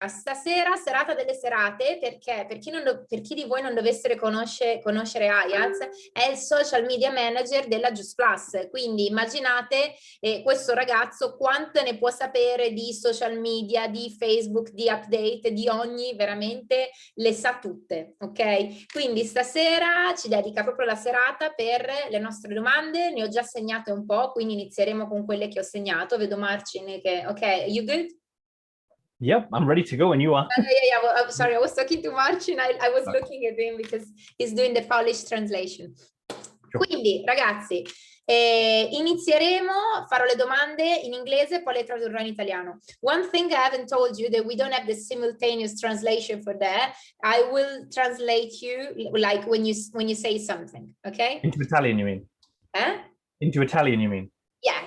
stasera, serata delle serate, perché per chi di voi non dovesse conoscere Ayaz, è il social media manager della Just Plus, quindi immaginate questo ragazzo quanto ne può sapere di social media, di Facebook, di update, di ogni, veramente le sa tutte, ok? Quindi stasera ci dedica proprio la serata per le nostre domande, ne ho già segnate un po', quindi inizieremo con quelle che ho segnato, vedo Marcin che, ok, you good? Yep, I'm ready to go when you are. Yeah. Well, I'm sorry, I was talking to Marcin. I was looking at him because he's doing the Polish translation. Sure. Quindi, ragazzi, inizieremo, farò le domande in inglese, poi le tradurrò in italiano. One thing I haven't told you that we don't have the simultaneous translation for that. I will translate you like when you say something, okay? Into Italian, you mean? Into Italian, you mean?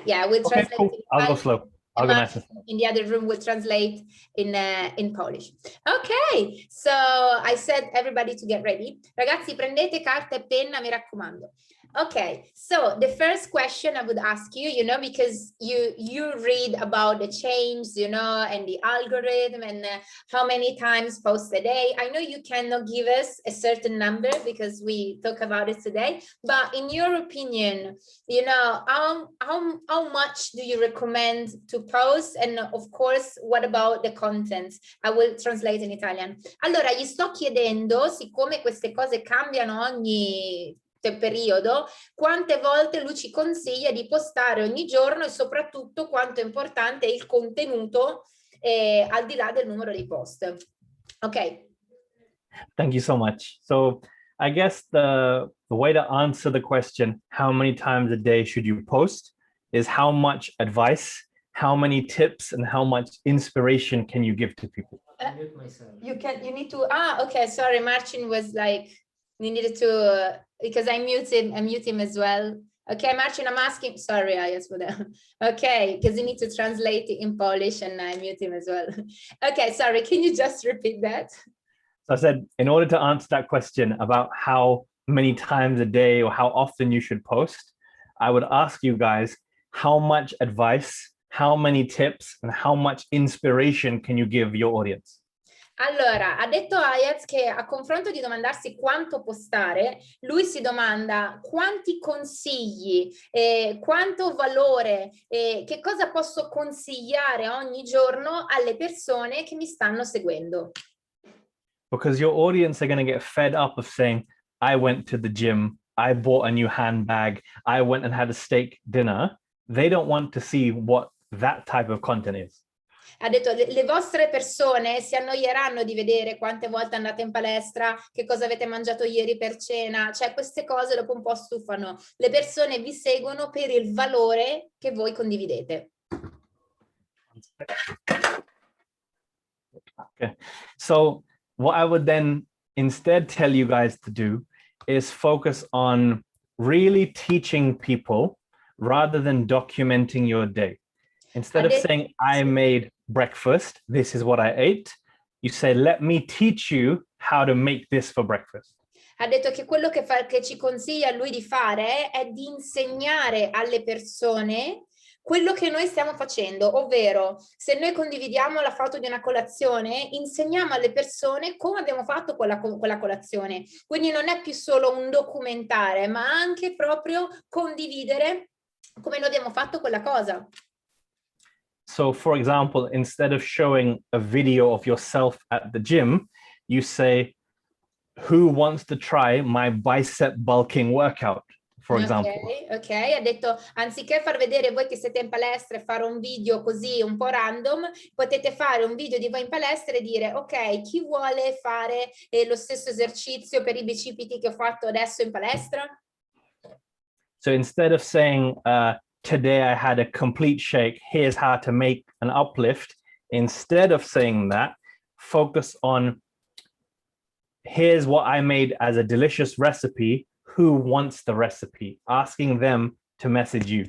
Yeah, we'll translate. Cool. I'll go slow. I'll go nice. In the other room will translate in Polish. Okay, so I said everybody to get ready. Ragazzi, prendete carta e penna, mi raccomando. Okay, so the first question I would ask you, you know, because you read about the change, you know, and the algorithm and how many times post a day. I know you cannot give us a certain number because we talk about it today, but in your opinion, you know, how much do you recommend to post? And of course, what about the content? I will translate in Italian. Allora, gli sto chiedendo, siccome queste cose cambiano ogni periodo, quante volte lui ci consiglia di postare ogni giorno e soprattutto quanto è importante il contenuto al di là del numero di post. Ok. Thank you so much. So I guess the way to answer the question, how many times a day should you post, is how much advice, how many tips, and how much inspiration can you give to people? You need to, okay, sorry, Marcin was like, you needed to, because I mute him as well. Okay, Marcin, I'm asking, sorry, Ayaz, for that. Okay, because you need to translate it in Polish and I mute him as well. Okay, sorry, can you just repeat that? So I said, in order to answer that question about how many times a day or how often you should post, I would ask you guys, how much advice, how many tips, and how much inspiration can you give your audience? Allora, ha detto Ayaz che a confronto di domandarsi quanto postare, lui si domanda quanti consigli, quanto valore, che cosa posso consigliare ogni giorno alle persone che mi stanno seguendo. Because your audience are going to get fed up of saying, I went to the gym, I bought a new handbag, I went and had a steak dinner. They don't want to see what that type of content is. Ha detto le vostre persone si annoieranno di vedere quante volte andate in palestra, che cosa avete mangiato ieri per cena, cioè queste cose dopo un po' stufano. Le persone vi seguono per il valore che voi condividete. Okay, so what I would then instead tell you guys to do is focus on really teaching people rather than documenting your day. Instead of saying, I made breakfast, this is what I ate, you say, let me teach you how to make this for breakfast. Ha detto che quello che ci consiglia lui di fare è di insegnare alle persone quello che noi stiamo facendo, ovvero se noi condividiamo la foto di una colazione, insegniamo alle persone come abbiamo fatto quella colazione. Quindi non è più solo un documentare, ma anche proprio condividere come noi abbiamo fatto quella cosa. So, for example, instead of showing a video of yourself at the gym, you say, who wants to try my bicep bulking workout, for example? Ok, ha detto, anziché far vedere voi che siete in palestra e fare un video così un po' random, potete fare un video di voi in palestra e dire, ok, chi vuole fare lo stesso esercizio per i bicipiti che ho fatto adesso in palestra? So instead of saying, today I had a complete shake, here's how to make an uplift. Instead of saying that, focus on, here's what I made as a delicious recipe. Who wants the recipe? Asking them to message you.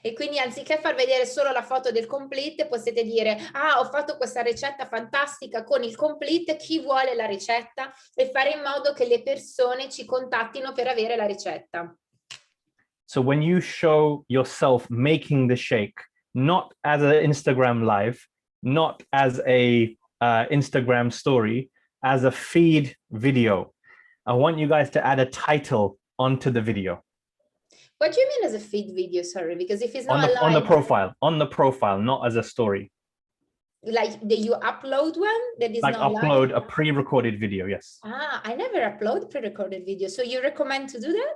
E quindi anziché far vedere solo la foto del complete, potete dire, ho fatto questa ricetta fantastica con il complete, chi vuole la ricetta? E fare in modo che le persone ci contattino per avere la ricetta. So when you show yourself making the shake, not as an Instagram live, not as a Instagram story as a feed video. I want you guys to add a title onto the video. What do you mean as a feed video? Sorry, because if it's not On the profile, not as a story. Like you upload one that is like not upload live? a pre-recorded video, yes. I never upload pre-recorded video. So you recommend to do that?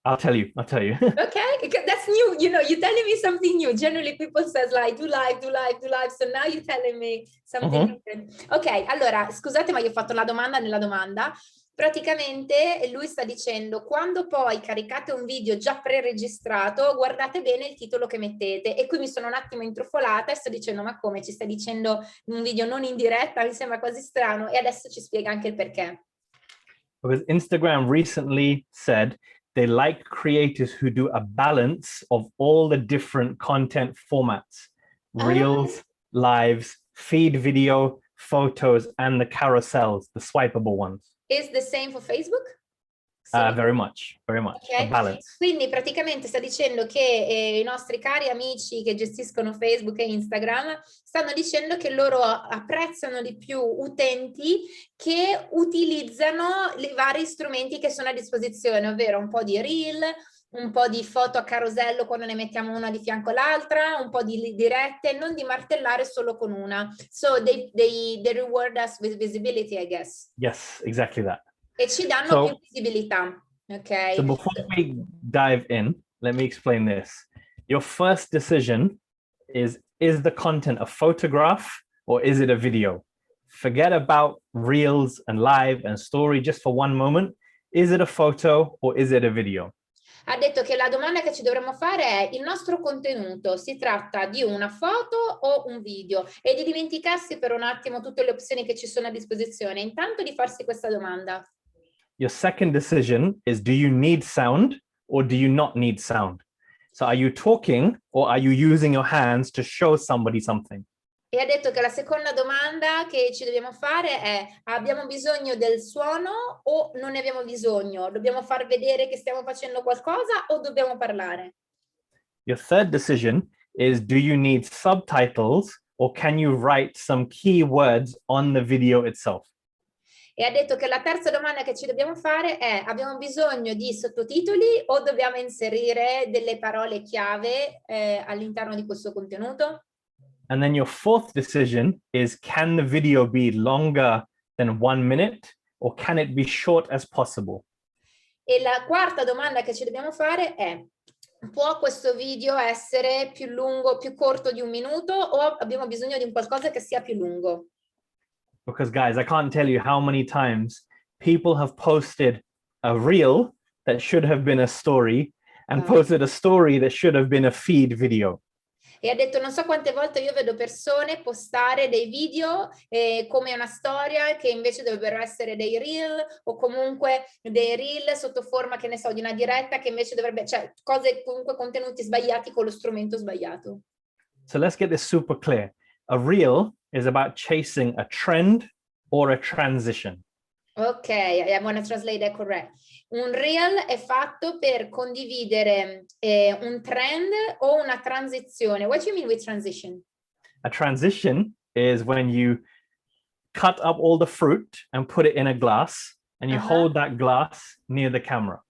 I'll tell you. Okay, that's new. You know, you're telling me something new. Generally people says like do live. So now you're telling me something different. Ok, allora scusate ma io ho fatto la domanda nella domanda. Praticamente lui sta dicendo quando poi caricate un video già pre-registrato guardate bene il titolo che mettete, e qui mi sono un attimo intrufolata e sto dicendo ma come, ci stai dicendo un video non in diretta? Mi sembra quasi strano, e adesso ci spiega anche il perché. Because Instagram recently said they like creators who do a balance of all the different content formats, reels, lives, feed video, photos, and the carousels, the swipeable ones. Is the same for Facebook? Very much, okay. A balance. Quindi praticamente sta dicendo che i nostri cari amici che gestiscono Facebook e Instagram stanno dicendo che loro apprezzano di più utenti che utilizzano i vari strumenti che sono a disposizione, ovvero un po' di reel, un po' di foto a carosello quando ne mettiamo una di fianco all'altra, un po' di dirette, non di martellare solo con una. So they reward us with visibility, I guess. Yes, exactly that. E ci danno più visibilità. Okay. So before we dive in, let me explain this. Your first decision is the content a photograph or is it a video? Forget about reels and live and story just for one moment. Is it a photo or is it a video? Ha detto che la domanda che ci dovremmo fare è: il nostro contenuto si tratta di una foto o un video? E di dimenticarsi per un attimo tutte le opzioni che ci sono a disposizione, intanto di farsi questa domanda. Your second decision is, do you need sound or do you not need sound? So are you talking or are you using your hands to show somebody something? E ha detto che la seconda domanda che ci dobbiamo fare è: abbiamo bisogno del suono o non ne abbiamo bisogno? Dobbiamo far vedere che stiamo facendo qualcosa o dobbiamo parlare? Your third decision is, do you need subtitles or can you write some key words on the video itself? E ha detto che la terza domanda che ci dobbiamo fare è: abbiamo bisogno di sottotitoli o dobbiamo inserire delle parole chiave all'interno di questo contenuto? And then your fourth decision is, can the video be longer than 1 minute or can it be short as possible? E la quarta domanda che ci dobbiamo fare è: può questo video essere più lungo, più corto di 1 minuto o abbiamo bisogno di un qualcosa che sia più lungo? Because guys, I can't tell you how many times people have posted a reel that should have been a story and posted a story that should have been a feed video. E ha detto: non so quante volte io vedo persone postare dei video come una storia che invece dovrebbero essere dei reel, o comunque dei reel sotto forma, che ne so, di una diretta che invece dovrebbe, cioè cose, comunque contenuti sbagliati con lo strumento sbagliato. So let's get this super clear. A reel is about chasing a trend or a transition. Ok, I want to translate that correct. Un reel è fatto per condividere un trend o una transizione. What do you mean with transition? A transition is when you cut up all the fruit and put it in a glass and you hold that glass near the camera.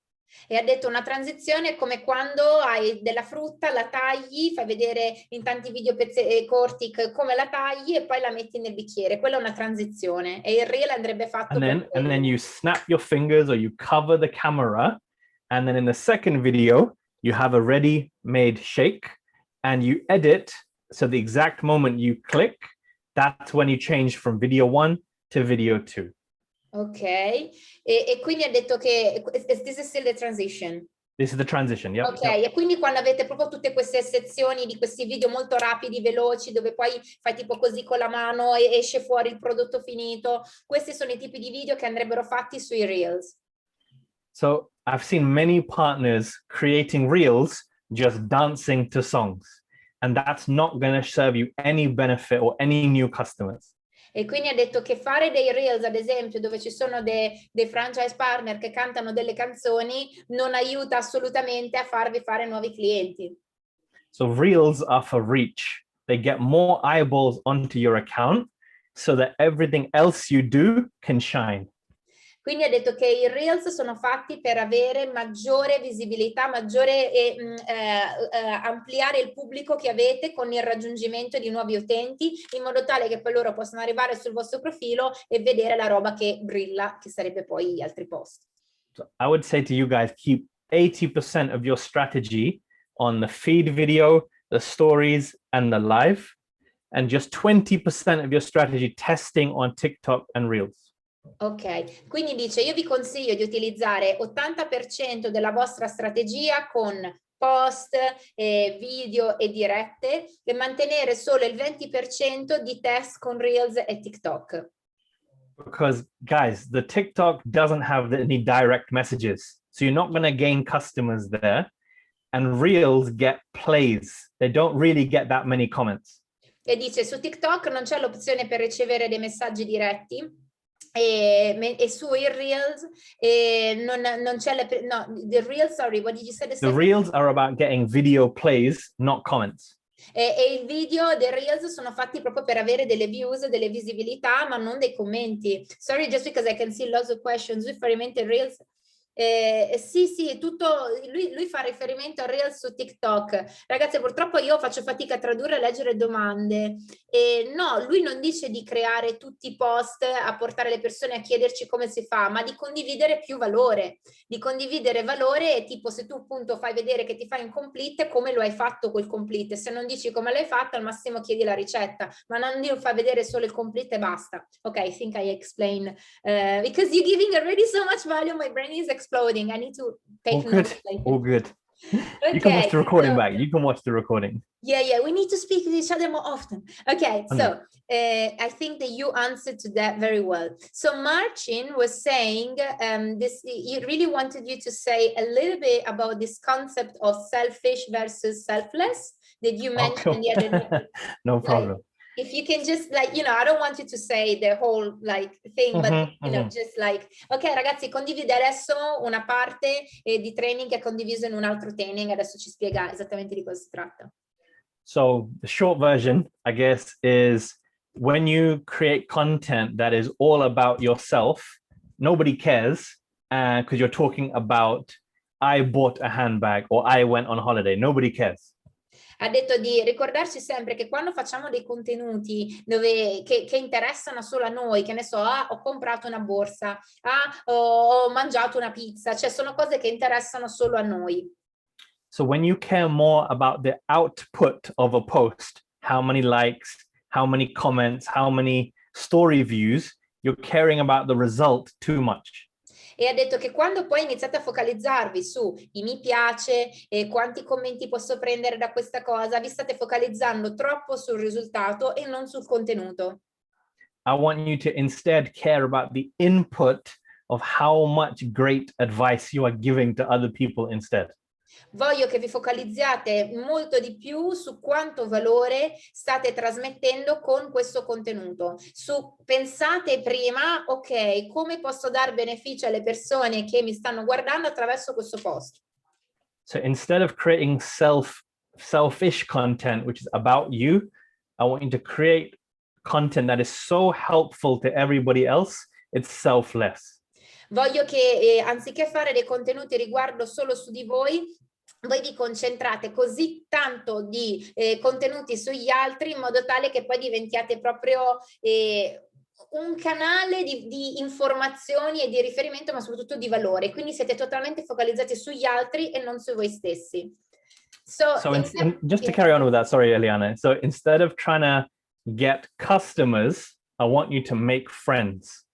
E ha detto: una transizione è come quando hai della frutta, la tagli, fai vedere in tanti video corti come la tagli e poi la metti nel bicchiere. Quella è una transizione, e il reel andrebbe fatto and then you snap your fingers or you cover the camera, and then in the second video you have a ready-made shake and you edit, so the exact moment you click, that's when you change from video 1 to video 2. Ok, e quindi ha detto che this is still the transition. This is the transition, yeah. Ok, e quindi quando avete proprio tutte queste sezioni di questi video molto rapidi, veloci, dove poi fai tipo così con la mano e esce fuori il prodotto finito, questi sono i tipi di video che andrebbero fatti sui Reels. So I've seen many partners creating Reels just dancing to songs, and that's not going to serve you any benefit or any new customers. E quindi ha detto che fare dei reels, ad esempio, dove ci sono dei franchise partner che cantano delle canzoni, non aiuta assolutamente a farvi fare nuovi clienti. So reels are for reach. They get more eyeballs onto your account so that everything else you do can shine. Quindi ha detto che i Reels sono fatti per avere maggiore visibilità, maggiore ampliare il pubblico che avete con il raggiungimento di nuovi utenti, in modo tale che poi loro possano arrivare sul vostro profilo e vedere la roba che brilla, che sarebbe poi gli altri post. So I would say to you guys, keep 80% of your strategy on the feed video, the stories, and the live, and just 20% of your strategy testing on TikTok and Reels. Ok, quindi dice io vi consiglio di utilizzare 80% della vostra strategia con post, video e dirette e mantenere solo il 20% di test con Reels e TikTok. Because guys, the TikTok doesn't have any direct messages. So you're not going to gain customers there. And Reels get plays. They don't really get that many comments. E dice su TikTok non c'è l'opzione per ricevere dei messaggi diretti. E sui Reels non c'è no, the Reels, sorry, what did you say? The Reels are about getting video plays, not comments. E il video dei Reels sono fatti proprio per avere delle views, delle visibilità, ma non dei commenti. Sorry, just because I can see lots of questions. Riferimento ai Reels. Sì, tutto, lui fa riferimento a Reels su TikTok. Ragazzi, purtroppo io faccio fatica a tradurre e leggere domande. No, lui non dice di creare tutti i post, a portare le persone a chiederci come si fa, ma di condividere più valore. Di condividere valore, tipo se tu appunto fai vedere che ti fai un complete, come lo hai fatto quel complete. Se non dici come l'hai fatto, al massimo chiedi la ricetta, ma non fai vedere solo il complete e basta. Ok, I think I explain. Because you're giving already so much value, my brain is exploding. I need to take notes. All good. Okay, you can watch the recording back. You can watch the recording. Yeah, we need to speak with each other more often. Okay, so I think that you answered to that very well. So Marcin was saying this, he really wanted you to say a little bit about this concept of selfish versus selfless that you mentioned the other day. No problem. Like, if you can just like, you know, I don't want you to say the whole like thing, but you know, just like, ok ragazzi, condivide adesso una parte di training che è condiviso in un altro training, adesso ci spiega esattamente di cosa si tratta. So the short version, I guess, is when you create content that is all about yourself, nobody cares because you're talking about, I bought a handbag or I went on holiday. Nobody cares. Ha detto di ricordarci sempre che quando facciamo dei contenuti che interessano solo a noi, che ne so, ho comprato una borsa, ho mangiato una pizza, cioè sono cose che interessano solo a noi. So when you care more about the output of a post, how many likes, how many comments, how many story views, you're caring about the result too much. E ha detto che quando poi iniziate a focalizzarvi su i mi piace e quanti commenti posso prendere da questa cosa, vi state focalizzando troppo sul risultato e non sul contenuto. I want you to instead care about the input of how much great advice you are giving to other people instead. Voglio che vi focalizziate molto di più su quanto valore state trasmettendo con questo contenuto. Pensate prima, ok, come posso dar beneficio alle persone che mi stanno guardando attraverso questo post. So instead of creating selfish content, which is about you, I want you to create content that is so helpful to everybody else, it's selfless. Voglio che anziché fare dei contenuti riguardo solo su di voi vi concentrate così tanto di contenuti sugli altri in modo tale che poi diventiate proprio un canale di informazioni e di riferimento, ma soprattutto di valore. Quindi siete totalmente focalizzati sugli altri e non su voi stessi. So just to carry on with that, sorry, Eliana. So instead of trying to get customers, I want you to make friends.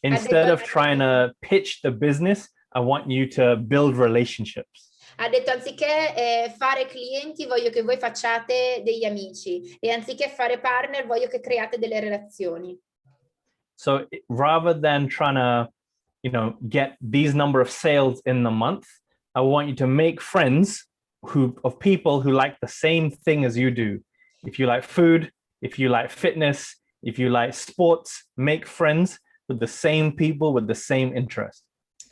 Instead of trying to pitch the business, I want you to build relationships. Ha detto anziché fare clienti voglio che voi facciate degli amici e anziché fare partner voglio che create delle relazioni. So rather than trying to, get these number of sales in the month, I want you to make friends of people who like the same thing as you do. If you like food, if you like fitness, if you like sports, make friends with the same people with the same interest.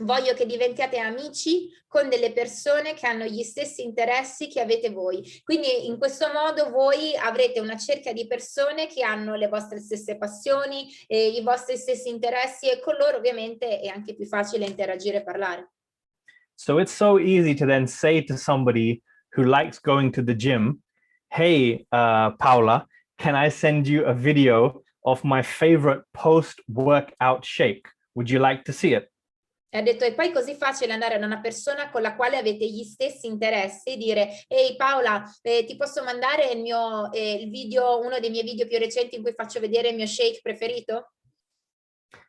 Voglio che diventiate amici con delle persone che hanno gli stessi interessi che avete voi. Quindi in questo modo voi avrete una cerchia di persone che hanno le vostre stesse passioni, i vostri stessi interessi, e con loro ovviamente è anche più facile interagire e parlare. So it's so easy to then say to somebody who likes going to the gym, hey, Paula, can I send you a video of my favorite post-workout shake? Would you like to see it? E ha detto, e poi è così facile andare da una persona con la quale avete gli stessi interessi e dire, ehi Paola, ti posso mandare il video, uno dei miei video più recenti in cui faccio vedere il mio shake preferito?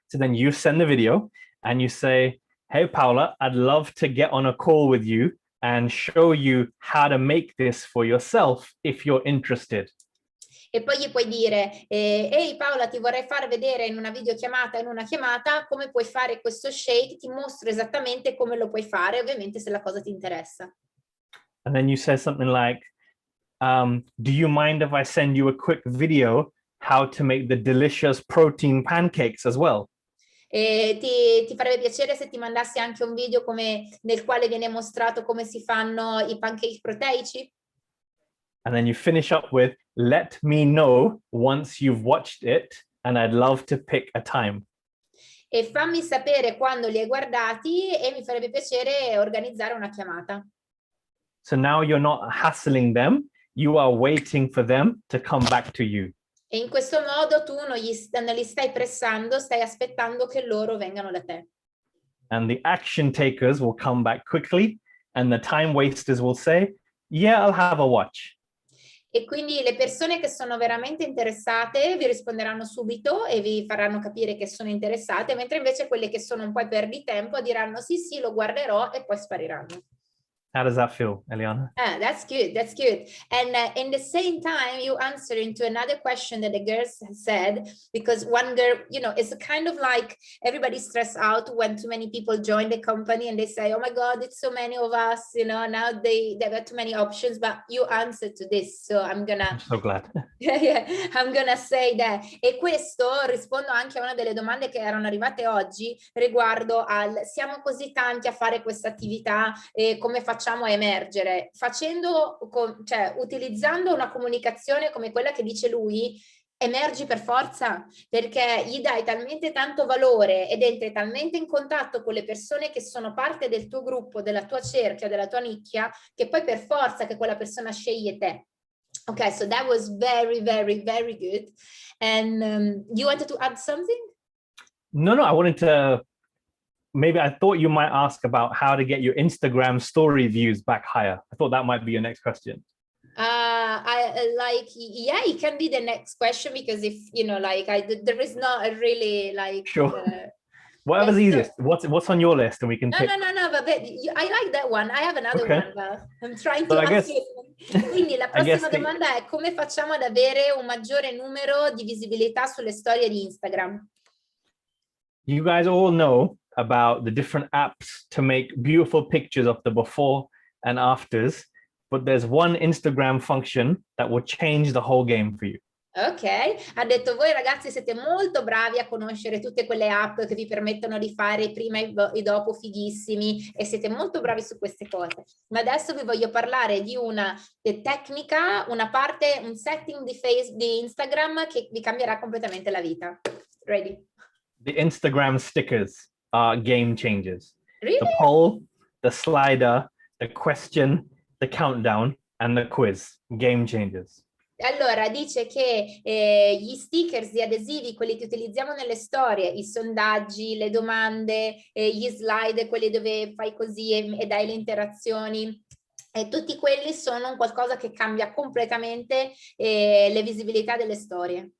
So then you send the video and you say, hey, Paula, I'd love to get on a call with you and show you how to make this for yourself if you're interested. E poi gli puoi dire, ehi Paola, ti vorrei far vedere in una videochiamata, in una chiamata, come puoi fare questo shake, ti mostro esattamente come lo puoi fare, ovviamente se la cosa ti interessa. And then you say something like, do you mind if I send you a quick video how to make the delicious protein pancakes as well? Ti farebbe piacere se ti mandassi anche un video nel quale viene mostrato come si fanno i pancake proteici? And then you finish up with, let me know once you've watched it, and I'd love to pick a time. E fammi sapere quando li hai guardati e mi farebbe piacere organizzare una chiamata. So now you're not hassling them, you are waiting for them to come back to you. E in questo modo tu non li stai pressando, stai aspettando che loro vengano da te. And the action takers will come back quickly, and the time wasters will say, yeah, I'll have a watch. E quindi le persone che sono veramente interessate vi risponderanno subito e vi faranno capire che sono interessate, mentre invece quelle che sono un po' perditempo diranno sì, sì, lo guarderò e poi spariranno. How does that feel, Eliana? That's good. That's good. And in the same time, you answer into another question that the girls said, because one girl, it's kind of like everybody's stressed out when too many people join the company and they say, oh my God, it's so many of us, now they've got too many options, but you answered to this. So I'm so glad. Yeah, I'm gonna say that. E questo rispondo anche a una delle domande che erano arrivate oggi riguardo al siamo così tanti a fare questa attività e come facciamo a emergere? Utilizzando una comunicazione come quella che dice lui, emergi per forza, perché gli dai talmente tanto valore ed entri talmente in contatto con le persone che sono parte del tuo gruppo, della tua cerchia, della tua nicchia, che poi per forza che quella persona sceglie te. Okay, so that was very, very, very good. And you wanted to add something? No, I wanted to, maybe I thought you might ask about how to get your Instagram story views back higher. I thought that might be your next question. Yeah, it can be the next question, because if, there is not a really Sure. Whatever's easiest. What's on your list and we can pick. No, but I like that one. I have another one, but I'm trying to ask you. Quindi la prossima domanda è come facciamo ad avere un maggiore numero di visibilità sulle storie di Instagram? You guys all know about the different apps to make beautiful pictures of the before and afters, but there's one Instagram function that will change the whole game for you. Ok, ha detto voi ragazzi siete molto bravi a conoscere tutte quelle app che vi permettono di fare i prima e i dopo fighissimi e siete molto bravi su queste cose, ma adesso vi voglio parlare di una tecnica, un setting di Instagram che vi cambierà completamente la vita. Ready? The Instagram stickers are game changers. Really? The poll, the slider, the question, the countdown, and the quiz. Game changers. Allora, dice che gli stickers, gli adesivi, quelli che utilizziamo nelle storie, i sondaggi, le domande, gli slide, quelli dove fai così e dai le interazioni, tutti quelli sono un qualcosa che cambia completamente le visibilità delle storie.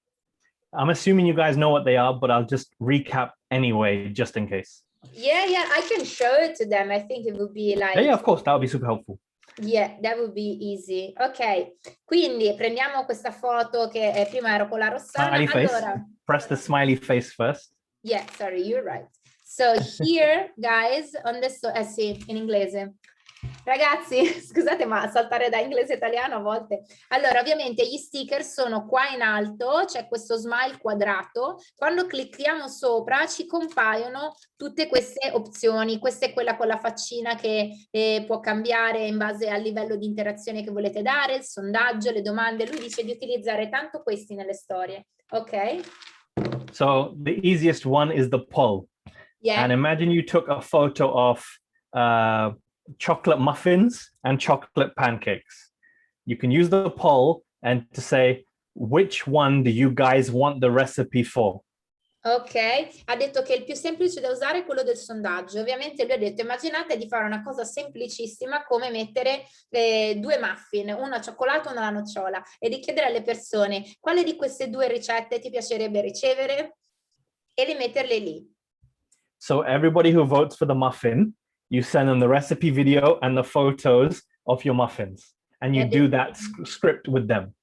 I'm assuming you guys know what they are, but I'll just recap anyway, just in case. Yeah, I can show it to them. I think it would be like... Yeah, of course, that would be super helpful. Yeah, that would be easy. Ok, quindi prendiamo questa foto che prima ero con la Rossana. Smiley face. Press the smiley face first. Yeah, sorry, you're right. So here, guys, on this, sì, in inglese. Ragazzi, scusate, ma saltare da inglese a italiano a volte. Allora, ovviamente gli sticker sono qua in alto, c'è questo smile quadrato. Quando clicchiamo sopra ci compaiono tutte queste opzioni. Questa è quella con la faccina che può cambiare in base al livello di interazione che volete dare, il sondaggio, le domande. Lui dice di utilizzare tanto questi nelle storie. Ok? So the easiest one is the poll. Yeah. And imagine you took a photo of chocolate muffins and chocolate pancakes. You can use the poll and to say, which one do you guys want the recipe for? Ok, ha detto che il più semplice da usare è quello del sondaggio. Ovviamente lui ha detto, immaginate di fare una cosa semplicissima come mettere due muffin, uno al cioccolato e uno alla nocciola, e di chiedere alle persone quale di queste due ricette ti piacerebbe ricevere e di metterle lì. So everybody who votes for the muffin, you send them the recipe video and the photos of your muffins, and you do that script with them.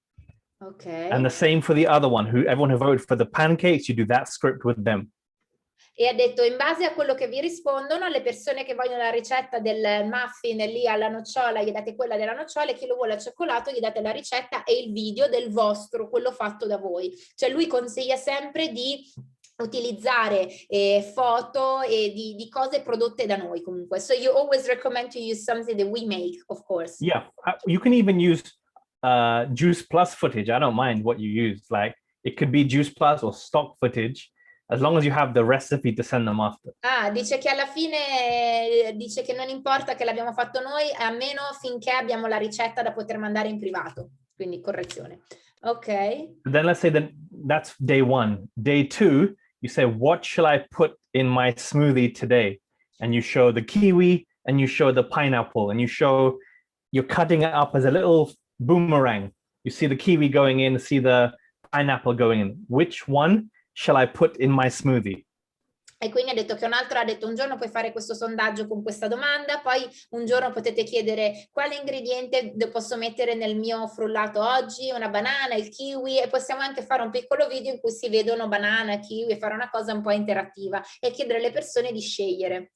Okay. And the same for the other one. Everyone who voted for the pancakes, you do that script with them. E ha detto, in base a quello che vi rispondono, le persone che vogliono la ricetta del muffin lì alla nocciola, gli date quella della nocciola, e chi lo vuole al cioccolato gli date la ricetta e il video del vostro, quello fatto da voi. Cioè lui consiglia sempre di utilizzare foto e di cose prodotte da noi comunque. So you always recommend to use something that we make, of course. Yeah, you can even use Juice Plus footage. I don't mind what you use. Like it could be Juice Plus or stock footage, as long as you have the recipe to send them after. Ah, dice che alla fine dice che non importa che l'abbiamo fatto noi, a meno finché abbiamo la ricetta da poter mandare in privato. Quindi correzione. Ok. Then let's say that that's day one. Day two, you say, what shall I put in my smoothie today? And you show the kiwi and you show the pineapple and you're cutting it up as a little boomerang. You see the kiwi going in, see the pineapple going in. Which one shall I put in my smoothie? E quindi ha detto che un altro ha detto un giorno puoi fare questo sondaggio con questa domanda, poi un giorno potete chiedere quale ingrediente posso mettere nel mio frullato oggi, una banana, il kiwi, e possiamo anche fare un piccolo video in cui si vedono banana, kiwi, e fare una cosa un po' interattiva e chiedere alle persone di scegliere.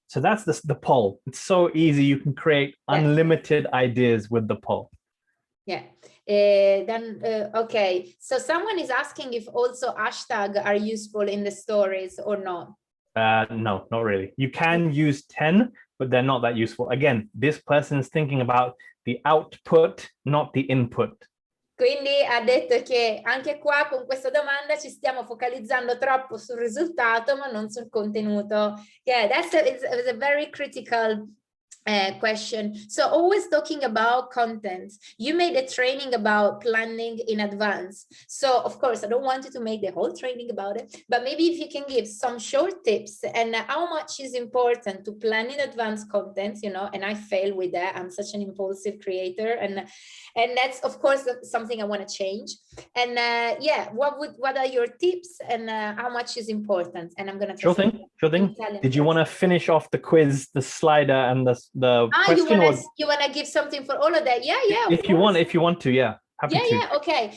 So that's the poll. It's so easy. You can create unlimited ideas with the poll. Yeah. Okay, so someone is asking if also hashtags are useful in the stories or not. No, not really. You can use 10, but they're not that useful. Again, this person is thinking about the output, not the input. Quindi ha detto che anche qua con questa domanda ci stiamo focalizzando troppo sul risultato ma non sul contenuto. Yeah, that's a very critical question. So always talking about content. You made a training about planning in advance. So of course, I don't want you to make the whole training about it, but maybe if you can give some short tips and how much is important to plan in advance content, you know, and I fail with that. I'm such an impulsive creator and that's of course something I want to change. And yeah, what are your tips and how much is important? And I'm going to Sure thing. Did you want to finish off the quiz, the slider and the question? You wanna give something for all of that? Yeah, if you want to, yeah. Happy to. Yeah, okay.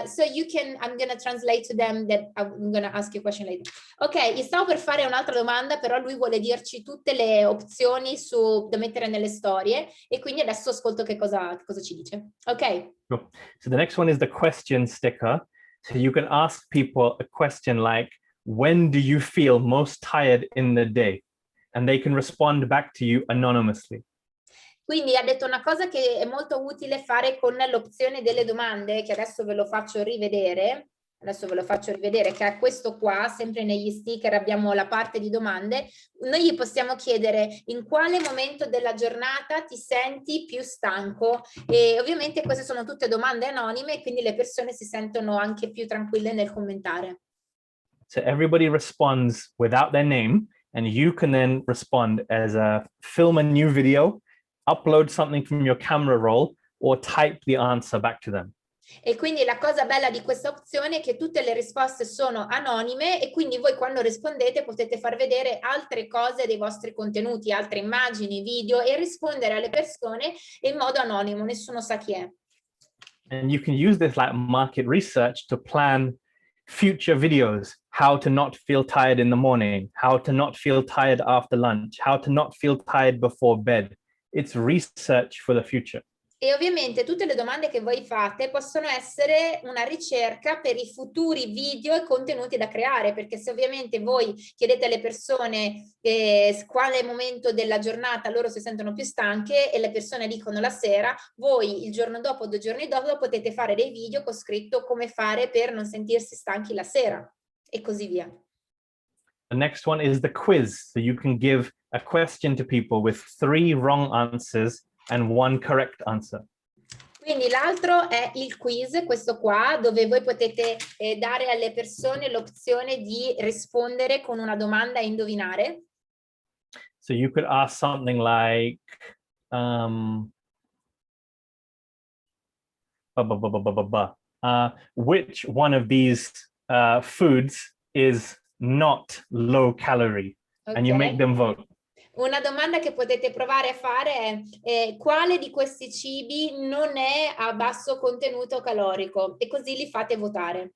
So you can, I'm gonna translate to them that I'm gonna ask you a question later. Ok, gli stavo per fare un'altra domanda, però lui vuole dirci tutte le opzioni da mettere nelle storie e quindi adesso ascolto che cosa ci dice. Ok. Sure. So the next one is the question sticker. So you can ask people a question like, when do you feel most tired in the day? And they can respond back to you anonymously. Quindi ha detto una cosa che è molto utile fare con l'opzione delle domande, che adesso ve lo faccio rivedere. Che è questo qua, sempre negli sticker abbiamo la parte di domande. Noi gli possiamo chiedere in quale momento della giornata ti senti più stanco e ovviamente queste sono tutte domande anonime, quindi le persone si sentono anche più tranquille nel commentare. So everybody responds without their name and you can then respond as film a new video, upload something from your camera roll or type the answer back to them. E quindi la cosa bella di questa opzione è che tutte le risposte sono anonime e quindi voi quando rispondete potete far vedere altre cose dei vostri contenuti, altre immagini, video e rispondere alle persone in modo anonimo, nessuno sa chi è. And you can use this like market research to plan future videos, how to not feel tired in the morning, how to not feel tired after lunch, how to not feel tired before bed. it's research for the future. E ovviamente tutte le domande che voi fate possono essere una ricerca per i futuri video e contenuti da creare, perché se ovviamente voi chiedete alle persone quale momento della giornata loro si sentono più stanche e le persone dicono la sera, voi il giorno dopo, 2 giorni dopo potete fare dei video con scritto come fare per non sentirsi stanchi la sera e così via. The next one is the quiz. So you can give a question to people with 3 wrong answers and 1 correct answer. Quindi l'altro è il quiz, questo qua, dove voi potete dare alle persone l'opzione di rispondere con una domanda e indovinare. So you could ask something like, which one of these foods is not low calorie? Okay. And you make them vote. Una domanda che potete provare a fare è quale di questi cibi non è a basso contenuto calorico e così li fate votare.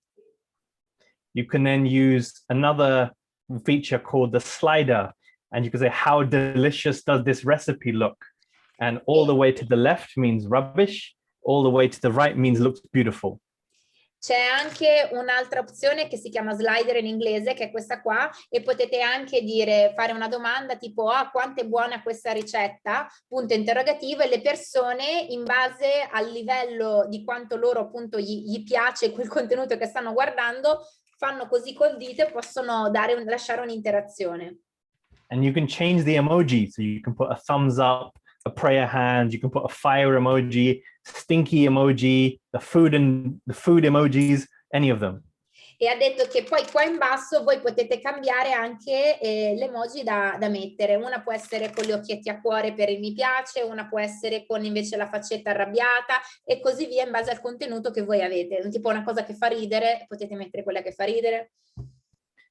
You can then use another feature called the slider, and you can say, how delicious does this recipe look? And all the way to the left means rubbish, all the way to the right means looks beautiful. C'è anche un'altra opzione che si chiama slider in inglese, che è questa qua, e potete anche dire, fare una domanda tipo quanto è buona questa ricetta, punto interrogativo, e le persone in base al livello di quanto loro appunto gli piace quel contenuto che stanno guardando, fanno così col dito e possono lasciare un'interazione. And you can change the emoji, so you can put a thumbs up, a prayer hand, you can put a fire emoji, stinky emoji, the food emojis, any of them. E ha detto che poi qua in basso voi potete cambiare anche le emoji da mettere. Una può essere con gli occhietti a cuore per il mi piace, una può essere con invece la faccetta arrabbiata e così via in base al contenuto che voi avete. Tipo una cosa che fa ridere, potete mettere quella che fa ridere.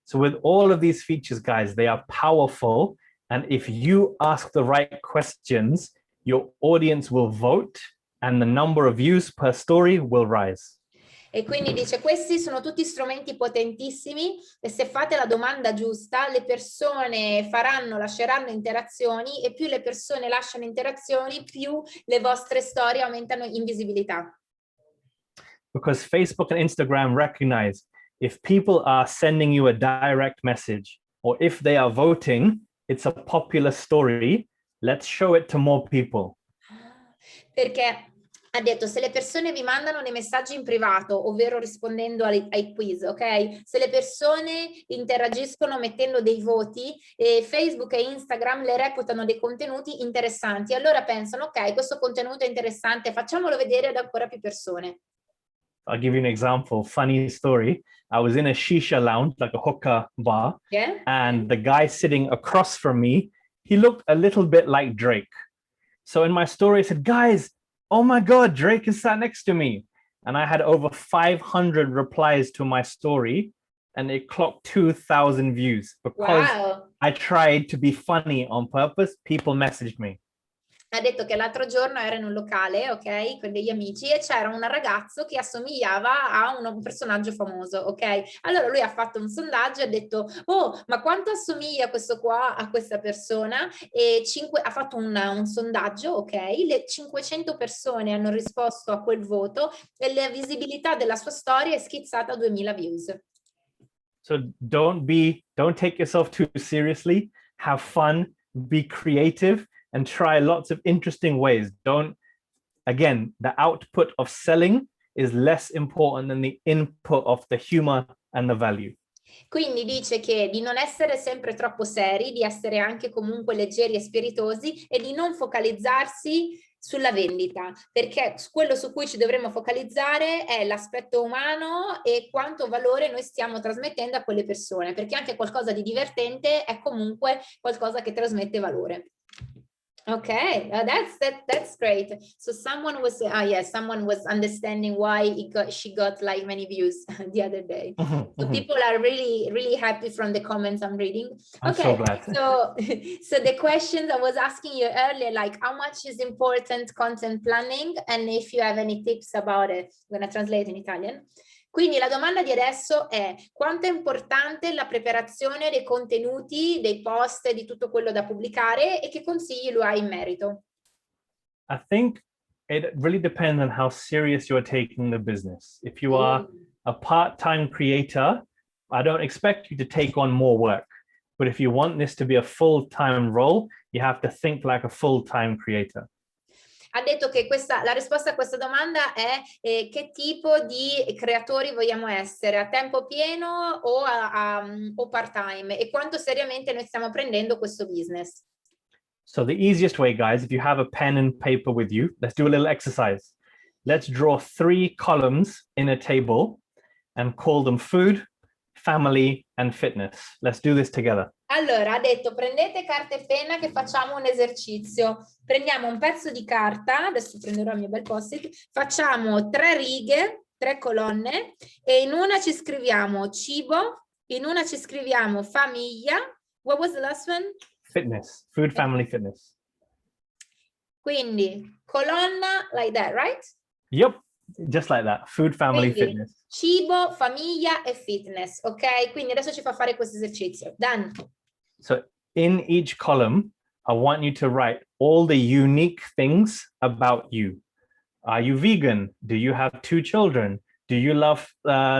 So with all of these features, guys, they are powerful. And if you ask the right questions, your audience will vote and the number of views per story will rise. E quindi dice, questi sono tutti strumenti potentissimi e se fate la domanda giusta, le persone lasceranno interazioni e più le persone lasciano interazioni, più le vostre storie aumentano in visibilità. Because Facebook and Instagram recognize if people are sending you a direct message or if they are voting, it's a popular story, let's show it to more people. Perché ha detto, se le persone vi mandano dei messaggi in privato, ovvero rispondendo ai quiz, ok? Se le persone interagiscono mettendo dei voti, Facebook e Instagram le reputano dei contenuti interessanti. Allora pensano, ok, questo contenuto è interessante, facciamolo vedere ad ancora più persone. I'll give you an example, funny story. I was in a shisha lounge, like a hookah bar, and the guy sitting across from me, he looked a little bit like Drake. So in my story, I said, guys, oh my God, Drake is sat next to me. And I had over 500 replies to my story and it clocked 2,000 views because I tried to be funny on purpose. People messaged me. Ha detto che l'altro giorno era in un locale, ok, con degli amici e c'era un ragazzo che assomigliava a un personaggio famoso, ok? Allora lui ha fatto un sondaggio e ha detto, oh, ma quanto assomiglia questo qua a questa persona? E ha fatto un sondaggio, ok? Le 500 persone hanno risposto a quel voto e la visibilità della sua storia è schizzata a 2000 views. So don't take yourself too seriously, have fun, be creative, and try lots of interesting ways. Again, the output of selling is less important than the input of the humor and the value. Quindi dice che di non essere sempre troppo seri, di essere anche comunque leggeri e spiritosi e di non focalizzarsi sulla vendita, perché quello su cui ci dovremmo focalizzare è l'aspetto umano e quanto valore noi stiamo trasmettendo a quelle persone, perché anche qualcosa di divertente è comunque qualcosa che trasmette valore. Okay, that's great. So someone was understanding why she got like many views the other day. So people are really happy from the comments I'm reading. I'm so glad. So the questions I was asking you earlier, like how much is important content planning, and if you have any tips about it. I'm gonna translate in Italian. Quindi la domanda di adesso è quanto è importante la preparazione dei contenuti, dei post, di tutto quello da pubblicare e che consigli lo hai in merito? I think it really depends on how serious you're taking the business. If you are a part-time creator, I don't expect you to take on more work. But if you want this to be a full-time role, you have to think like a full-time creator. Ha detto che la risposta a questa domanda è che tipo di creatori vogliamo essere, a tempo pieno o part-time, e quanto seriamente noi stiamo prendendo questo business. So the easiest way, guys, if you have a pen and paper with you, let's do a little exercise. Let's draw 3 columns in a table and call them food, family, and fitness. Let's do this together. Allora, ha detto, prendete carta e penna che facciamo un esercizio. Prendiamo un pezzo di carta, adesso prenderò il mio bel post-it, facciamo 3 righe, 3 colonne, e in una ci scriviamo cibo, in una ci scriviamo famiglia. What was the last one? Fitness, food, family, fitness. Quindi, colonna like that, right? Yep, just like that. Food, family, Quindi, fitness. cibo, famiglia e fitness, ok? Quindi adesso ci fa fare questo esercizio. Done. So in each column, I want you to write all the unique things about you. Are you vegan? Do you have 2 children? Do you love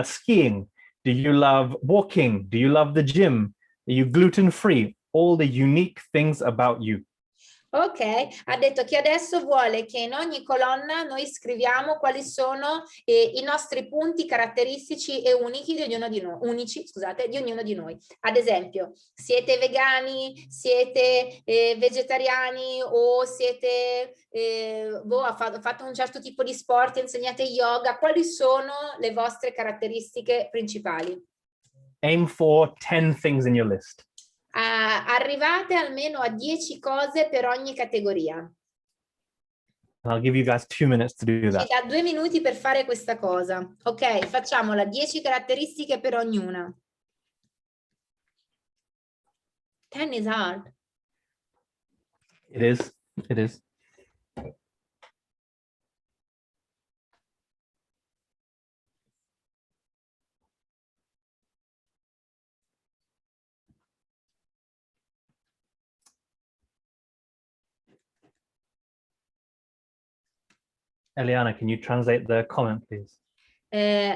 skiing? Do you love walking? Do you love the gym? Are you gluten-free? All the unique things about you. Ok, ha detto che adesso vuole che in ogni colonna noi scriviamo quali sono i nostri punti caratteristici e unici di ognuno di noi, di ognuno di noi. Ad esempio, siete vegani, siete vegetariani o siete fatto un certo tipo di sport, insegnate yoga, quali sono le vostre caratteristiche principali? Aim for 10 things in your list. Arrivate almeno a 10 cose per ogni categoria. I'll give you guys 2 minutes to do that. Ci dà 2 minuti per fare questa cosa. Ok, facciamola, 10 caratteristiche per ognuna. 10 is hard. It is. It is. Eliana, can you translate the comment, please?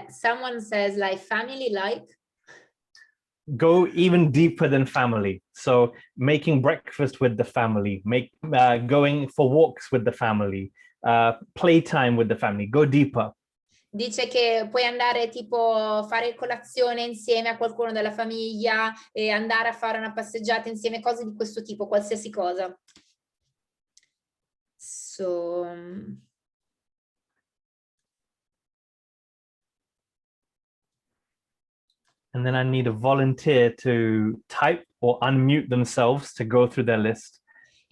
Someone says like family like. Go even deeper than family. So making breakfast with the family, going for walks with the family, playtime with the family. Go deeper. Dice che puoi andare tipo fare colazione insieme a qualcuno della famiglia e andare a fare una passeggiata insieme, cose di questo tipo, qualsiasi cosa. So... And then I need a volunteer to type or unmute themselves to go through their list.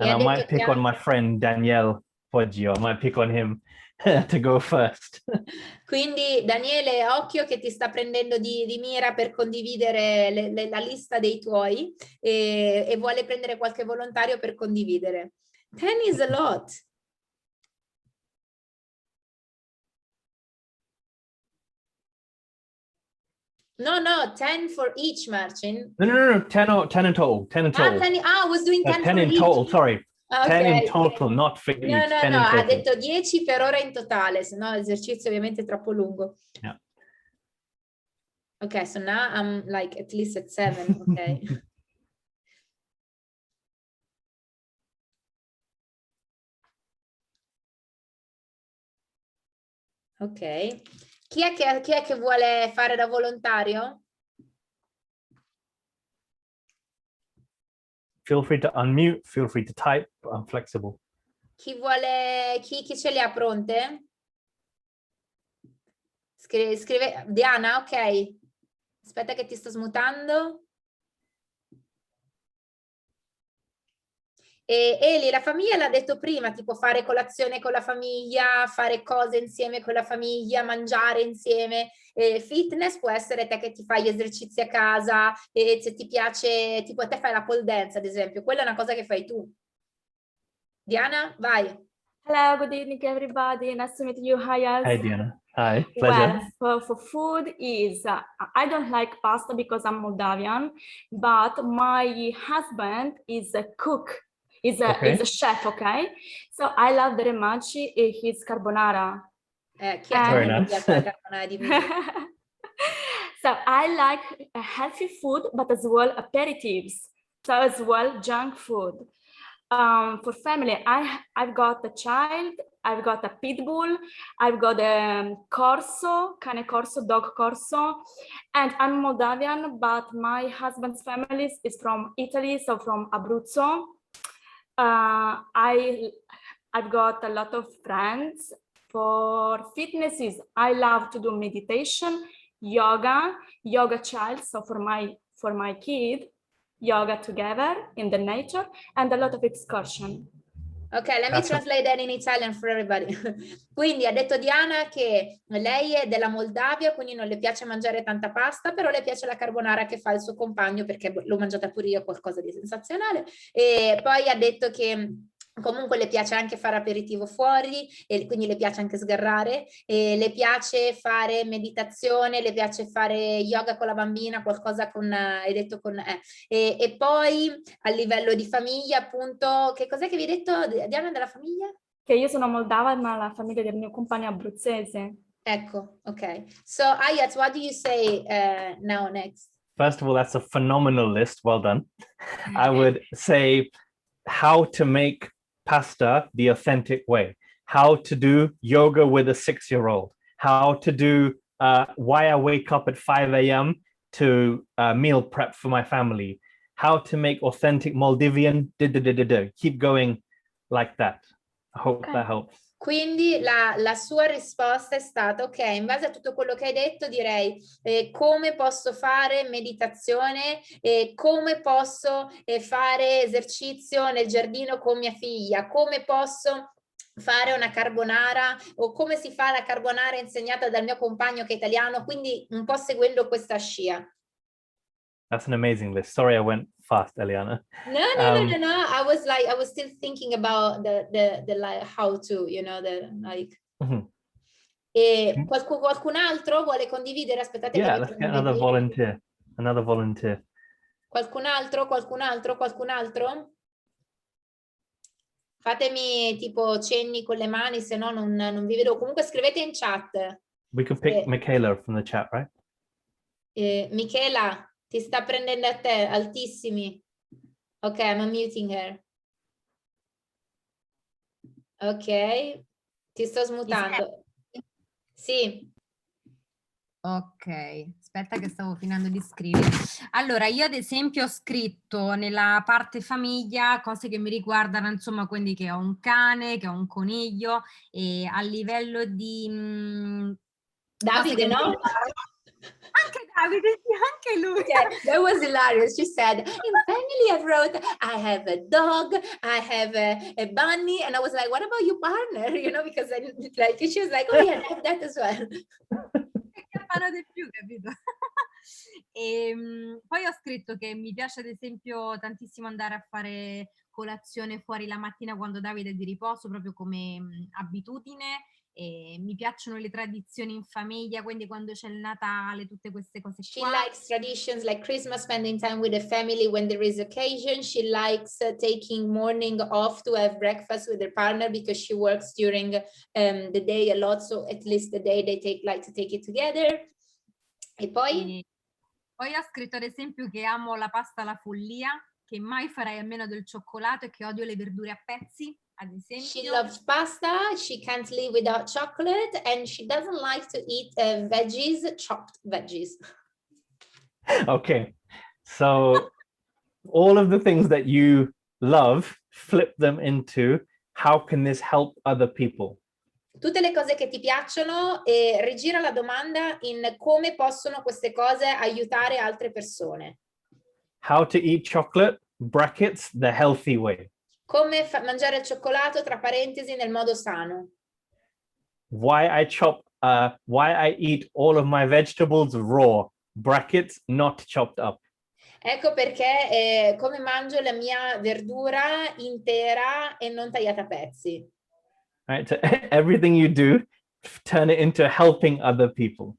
And I might pick on my friend Daniele Poggio. I might pick on him to go first. Quindi Daniele, occhio che ti sta prendendo di mira per condividere la lista dei tuoi e vuole prendere qualche volontario per condividere. 10 is a lot. No, 10 for each, Marcin. No, 10 in total. 10 in total. 10, I was doing 10 10 for in each. total, sorry. Okay. 10 in total, not for each. No, 10 ha detto 10 per ora in totale, se no l'esercizio ovviamente è troppo lungo. Yeah. Okay, so now I'm like at least at 7, okay. Ok. Chi è che vuole fare da volontario? Feel free to unmute, feel free to type, I'm flexible. Chi ce le ha pronte? Scrive Diana, ok. Aspetta che ti sto smutando. E Eli, la famiglia l'ha detto prima, tipo fare colazione con la famiglia, fare cose insieme con la famiglia, mangiare insieme. Fitness può essere te che ti fai gli esercizi a casa e se ti piace, tipo a te fai la pole dance ad esempio, quella è una cosa che fai tu. Diana, vai. Hello, good evening everybody. Nice to meet you. Hi, Ayaz. Hi, Diana. Hi, pleasure. Well, for food is, I don't like pasta because I'm Moldavian, but my husband is a cook. Is a chef, okay? So I love very much his carbonara. Chi è Very che non nice. piace la carbonara di Dimitri? So I like healthy food, but as well aperitifs. So as well junk food. For family, I've got a child, I've got a pit bull, I've got a corso, cane corso, dog corso, and I'm Moldavian, but my husband's family is from Italy, so from Abruzzo. I've got a lot of friends. For fitnesses, I love to do meditation, yoga child, so for my kid, yoga together in the nature, and a lot of excursion. Ok, let me translate that in Italian for everybody. Quindi ha detto Diana che lei è della Moldavia, quindi non le piace mangiare tanta pasta, però le piace la carbonara che fa il suo compagno, perché l'ho mangiata pure io, qualcosa di sensazionale. E poi ha detto che comunque le piace anche fare aperitivo fuori, e quindi le piace anche sgarrare, e le piace fare meditazione, le piace fare yoga con la bambina, qualcosa con, hai detto con... E poi a livello di famiglia, appunto, che cos'è che vi hai detto, Diana, della famiglia? Che io sono moldava, ma la famiglia del mio compagno è abruzzese. Ecco, ok. So, Ayaz, what do you say now next? First of all, that's a phenomenal list. Well done. I would say how to make pasta the authentic way, how to do yoga with a 6-year-old, how to do why I wake up at 5 a.m. to meal prep for my family, how to make authentic Maldivian, keep going like that. I hope that helps. Quindi la sua risposta è stata, ok, in base a tutto quello che hai detto direi come posso fare meditazione, come posso fare esercizio nel giardino con mia figlia, come posso fare una carbonara o come si fa la carbonara insegnata dal mio compagno che è italiano, quindi un po' seguendo questa scia. That's an amazing list. Sorry, I went fast, Eliana. No. I was still thinking about the like how to, you know, the like. Mm-hmm. E qualcun altro vuole condividere? Aspettate Yeah, che let's get another volunteer. Another volunteer. Qualcun altro? Fatemi tipo cenni con le mani, se no non vi vedo. Comunque scrivete in chat. We can pick Michaela from the chat, right? Michela, ti sta prendendo a te, altissimi. Ok, I'm unmuting her. Ok, ti sto smutando. Sì. Ok, aspetta che stavo finendo di scrivere. Allora, io ad esempio ho scritto nella parte famiglia cose che mi riguardano, insomma, quindi che ho un cane, che ho un coniglio, e a livello di... Davide, no? Anche Davide, anche lui. Okay, that was hilarious. She said, in family I wrote, I have a dog, I have a bunny, and I was like, what about your partner? You know, because like she was like, oh yeah, I have that as well. Che campano di più, capito? Poi ho scritto che mi piace ad esempio tantissimo andare a fare colazione fuori la mattina quando Davide è di riposo, proprio come abitudine. E mi piacciono le tradizioni in famiglia, quindi quando c'è il Natale, tutte queste cose She qua. likes traditions like Christmas, spending time with the family when there is occasion. She likes taking morning off to have breakfast with her partner because she works during the day a lot, so at least the day they like to take it together. E poi? Poi ho scritto ad esempio che amo la pasta alla follia, che mai farei a meno del cioccolato e che odio le verdure a pezzi. Ad esempio. She loves pasta, she can't live without chocolate, and she doesn't like to eat veggies, chopped veggies. Okay, so all of the things that you love, flip them into how can this help other people? Tutte le cose che ti piacciono e rigira la domanda in come possono queste cose aiutare altre persone. How to eat chocolate, brackets, the healthy way. Come mangiare il cioccolato, tra parentesi, nel modo sano. Why I eat all of my vegetables raw, brackets, not chopped up. Ecco perché come mangio la mia verdura intera e non tagliata a pezzi. Right, so everything you do, turn it into helping other people.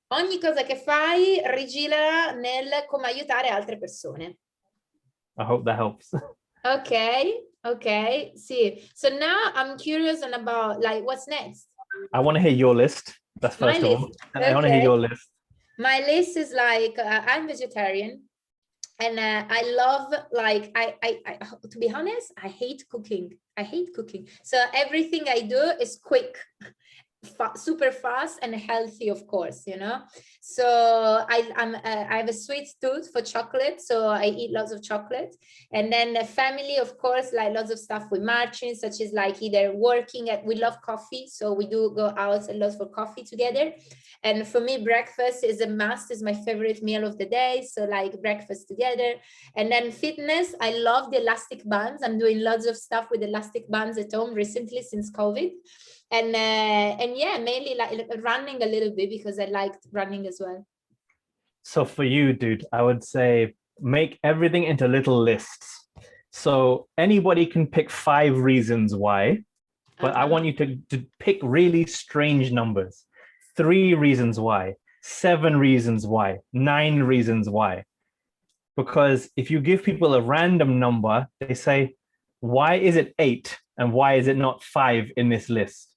Ogni cosa che fai, rigirala nel come aiutare altre persone. I hope that helps. Okay, sì. So now I'm curious and about like what's next. I want to hear your list. That's My first of all. list. I want to hear Okay. your list. My list is like I'm vegetarian. And I love, like, I, to be honest, I hate cooking. I hate cooking. So everything I do is quick, super fast and healthy, of course, you know. So I have a sweet tooth for chocolate, so I eat lots of chocolate. And then the family, of course, like lots of stuff with marching, such as like either working at, we love coffee, so we do go out a lot for coffee together. And for me, breakfast is a must, is my favorite meal of the day. So like breakfast together. And then fitness, I love the elastic bands. I'm doing lots of stuff with elastic bands at home recently since COVID. And yeah, mainly like running a little bit because I liked running as well. So for you, dude, I would say make everything into little lists. So anybody can pick 5 reasons why, but I want you to pick really strange numbers. 3 reasons why, 7 reasons why, 9 reasons why. Because if you give people a random number, they say, why is it 8 and why is it not 5 in this list?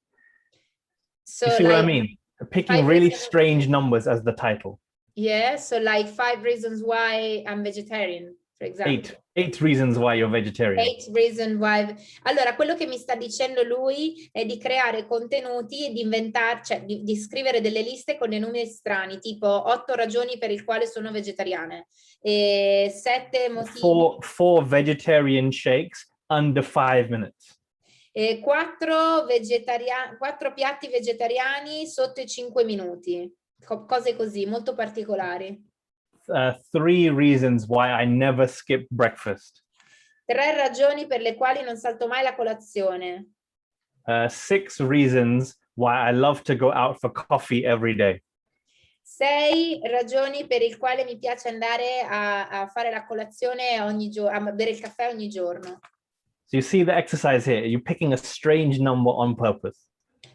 So you see like, what I mean? Picking really strange numbers as the title. Yeah, so like 5 reasons why I'm vegetarian, for example. 8 reasons why you're vegetarian. 8 reasons why. Allora, quello che mi sta dicendo lui è di creare contenuti e di inventare, cioè di scrivere delle liste con dei numeri strani, tipo 8 ragioni per il quale sono vegetariane, e 7 motivi. 4 vegetarian shakes under 5 minutes. 4 piatti vegetariani sotto i 5 minuti. Cose così, molto particolari. 3 reasons why I never skip breakfast. 3 ragioni per le quali non salto mai la colazione. 6 reasons why I love to go out for coffee every day. 6 ragioni per il quale mi piace andare a fare la colazione ogni giorno, a bere il caffè ogni giorno. So you see the exercise here. You're picking a strange number on purpose.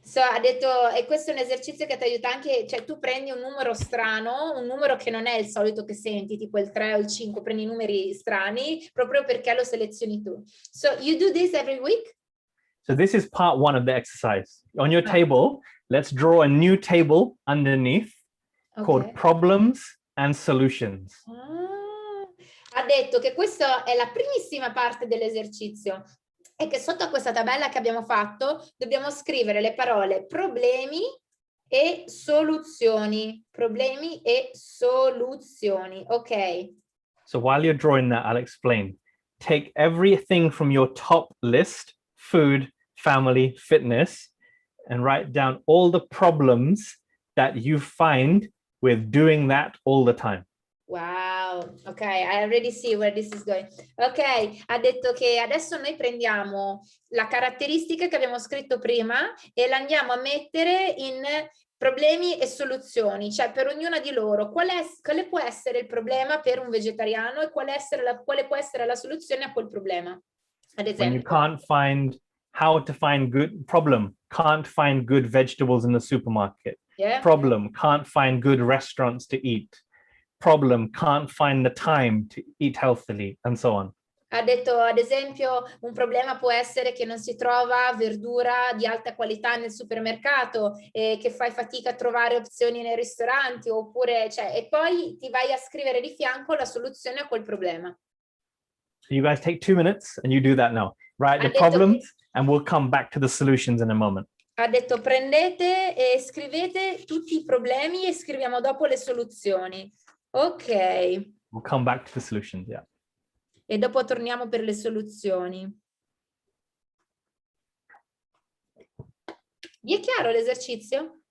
So, ha detto, e questo è un esercizio che ti aiuta anche, cioè tu prendi un numero strano, un numero che non è il solito che senti, tipo il 3 o il 5, prendi numeri strani, proprio perché lo selezioni tu. So, you do this every week? So this is part 1 of the exercise. On your table, let's draw a new table underneath called problems and solutions. Ha detto che questa è la primissima parte dell'esercizio e che sotto a questa tabella che abbiamo fatto dobbiamo scrivere le parole problemi e soluzioni. Problemi e soluzioni. Ok. So while you're drawing that, I'll explain. Take everything from your top list, food, family, fitness, and write down all the problems that you find with doing that all the time. Wow, ok, I already see where this is going. Ok, ha detto che adesso noi prendiamo la caratteristica che abbiamo scritto prima e la andiamo a mettere in problemi e soluzioni, cioè per ognuna di loro quale può essere il problema per un vegetariano e quale può essere la soluzione a quel problema. Ad esempio. When you can't find how to find good problem, can't find good vegetables in the supermarket. Yeah. Problem, can't find good restaurants to eat. Problem, can't find the time to eat healthily, and so on. Ha detto, ad esempio, un problema può essere che non si trova verdura di alta qualità nel supermercato e che fai fatica a trovare opzioni nei ristoranti, oppure, cioè, e poi ti vai a scrivere di fianco la soluzione a quel problema. So you guys take 2 minutes and you do that now. Write the problems and we'll come back to the solutions in a moment. Ha detto, prendete e scrivete tutti i problemi e scriviamo dopo le soluzioni. Ok. We'll come back to the solutions, yeah. E dopo torniamo per le soluzioni. Vi è chiaro l'esercizio?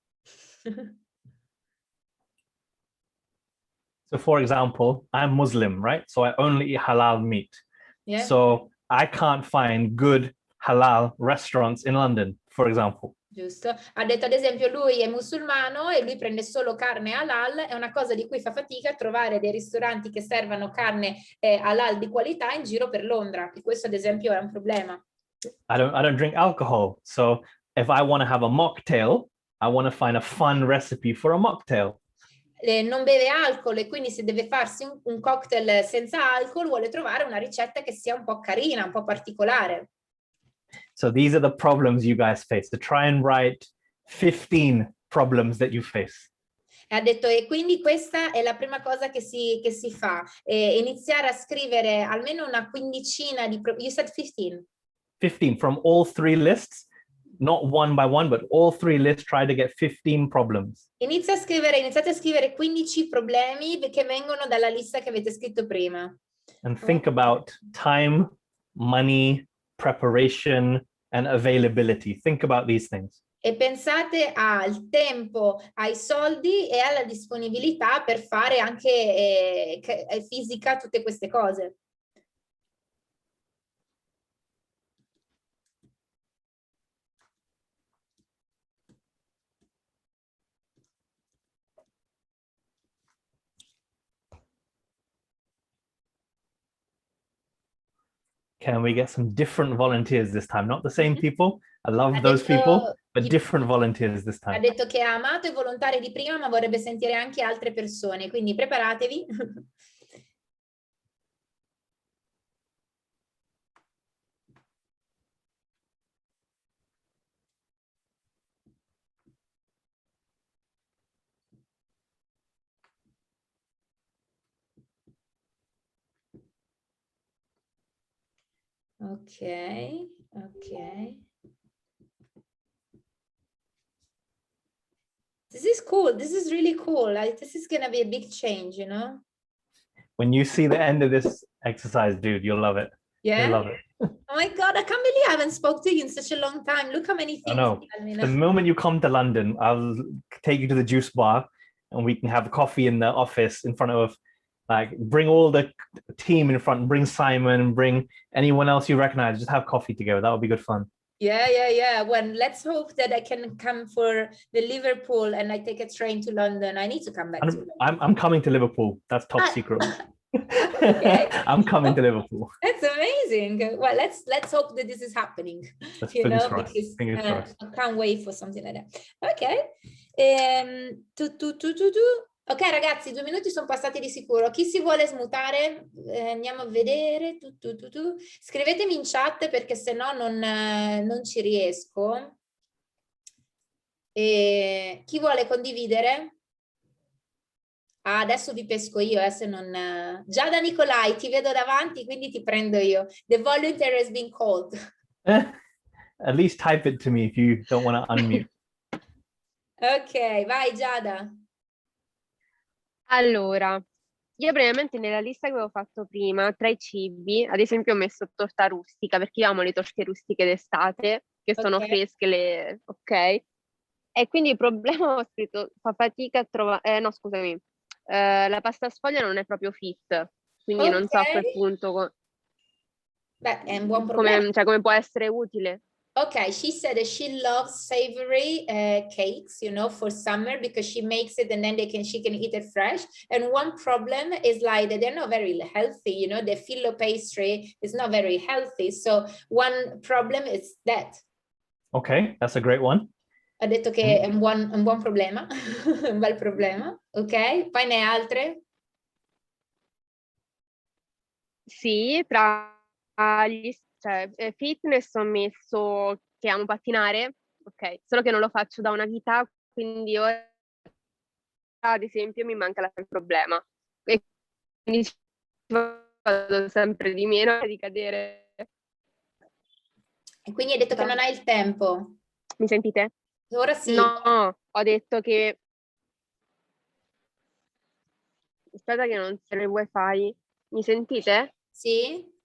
So for example, I'm Muslim, right? So I only eat halal meat. Yeah. So I can't find good halal restaurants in London, for example. Giusto. Ha detto, ad esempio, lui è musulmano e lui prende solo carne halal, è una cosa di cui fa fatica a trovare dei ristoranti che servano carne halal di qualità in giro per Londra. E questo, ad esempio, è un problema. I don't drink alcohol. So if I want to have a mocktail, I want to find a fun recipe for a mocktail. non beve alcol e quindi se deve farsi un cocktail senza alcol vuole trovare una ricetta che sia un po' carina, un po' particolare. So these are the problems you guys face. To try and write 15 problems that you face. E ha detto, e quindi questa è la prima cosa che si fa, iniziare a scrivere almeno una quindicina di you said 15? 15 from all three lists, not one by one, but all three lists, try to get 15 problems. Iniziate a scrivere 15 problemi che vengono dalla lista che avete scritto prima. And think about time, money, preparation, and availability. Think about these things. E pensate al tempo, ai soldi e alla disponibilità per fare anche fisica tutte queste cose. Can we get some different volunteers this time? Not the same people. I love those people, but different volunteers this Ha time. detto che ha amato i volontari di prima, ma vorrebbe sentire anche altre persone, quindi preparatevi. Ok, ok. This is cool. This is really cool. This is going to be a big change, you know? When you see the end of this exercise, dude, you'll love it. Yeah? You'll love it. Oh my God, I can't believe I haven't spoke to you in such a long time. Look how many things I know. you tell me The now. moment you come to London, I'll take you to the juice bar and we can have coffee in the office in front of, like, bring all the team in front, bring Simon, bring anyone else you recognize, just have coffee together. That would be good fun. Yeah. Well, let's hope that I can come for the Liverpool and I take a train to London. I need to come back to London. I'm coming to Liverpool. That's top secret. Okay. I'm coming to Liverpool. That's amazing. Well, let's hope that this is happening. Let's You fingers know, crossed. because Fingers crossed. I can't wait for something like that. Ok. Ok, ragazzi, 2 minuti sono passati di sicuro. Chi si vuole smutare? Andiamo a vedere. Scrivetemi in chat perché se no non ci riesco. Chi vuole condividere? Ah, adesso vi pesco io, se non... Giada Nicolai, ti vedo davanti, quindi ti prendo io. The volunteer has been called. At least type it to me if you don't want to unmute. Ok, vai Giada. Allora, io brevemente nella lista che avevo fatto prima, tra i cibi, ad esempio ho messo torta rustica, perché io amo le torte rustiche d'estate, che sono fresche, ok? E quindi il problema ho scritto, fa fatica a trovare, no scusami, la pasta sfoglia non è proprio fit, quindi non so a quel punto Beh, è un buon problema. come può essere utile. Okay, she said that she loves savory cakes, you know, for summer because she makes it and then she can eat it fresh. And one problem is like that they're not very healthy, you know, the filo pastry is not very healthy. So one problem is that. Okay, that's a great one. Ha detto che è un buon problema, un bel problema, ok? Poi ne hai altre? Sì, tra gli fitness ho messo che amo pattinare, ok, solo che non lo faccio da una vita, quindi ora ad esempio mi manca il problema e quindi vado sempre di meno di cadere. E quindi hai detto che non hai il tempo? Mi sentite? Ora sì. No, ho detto che aspetta che non c'è il wifi. Mi sentite? Sì.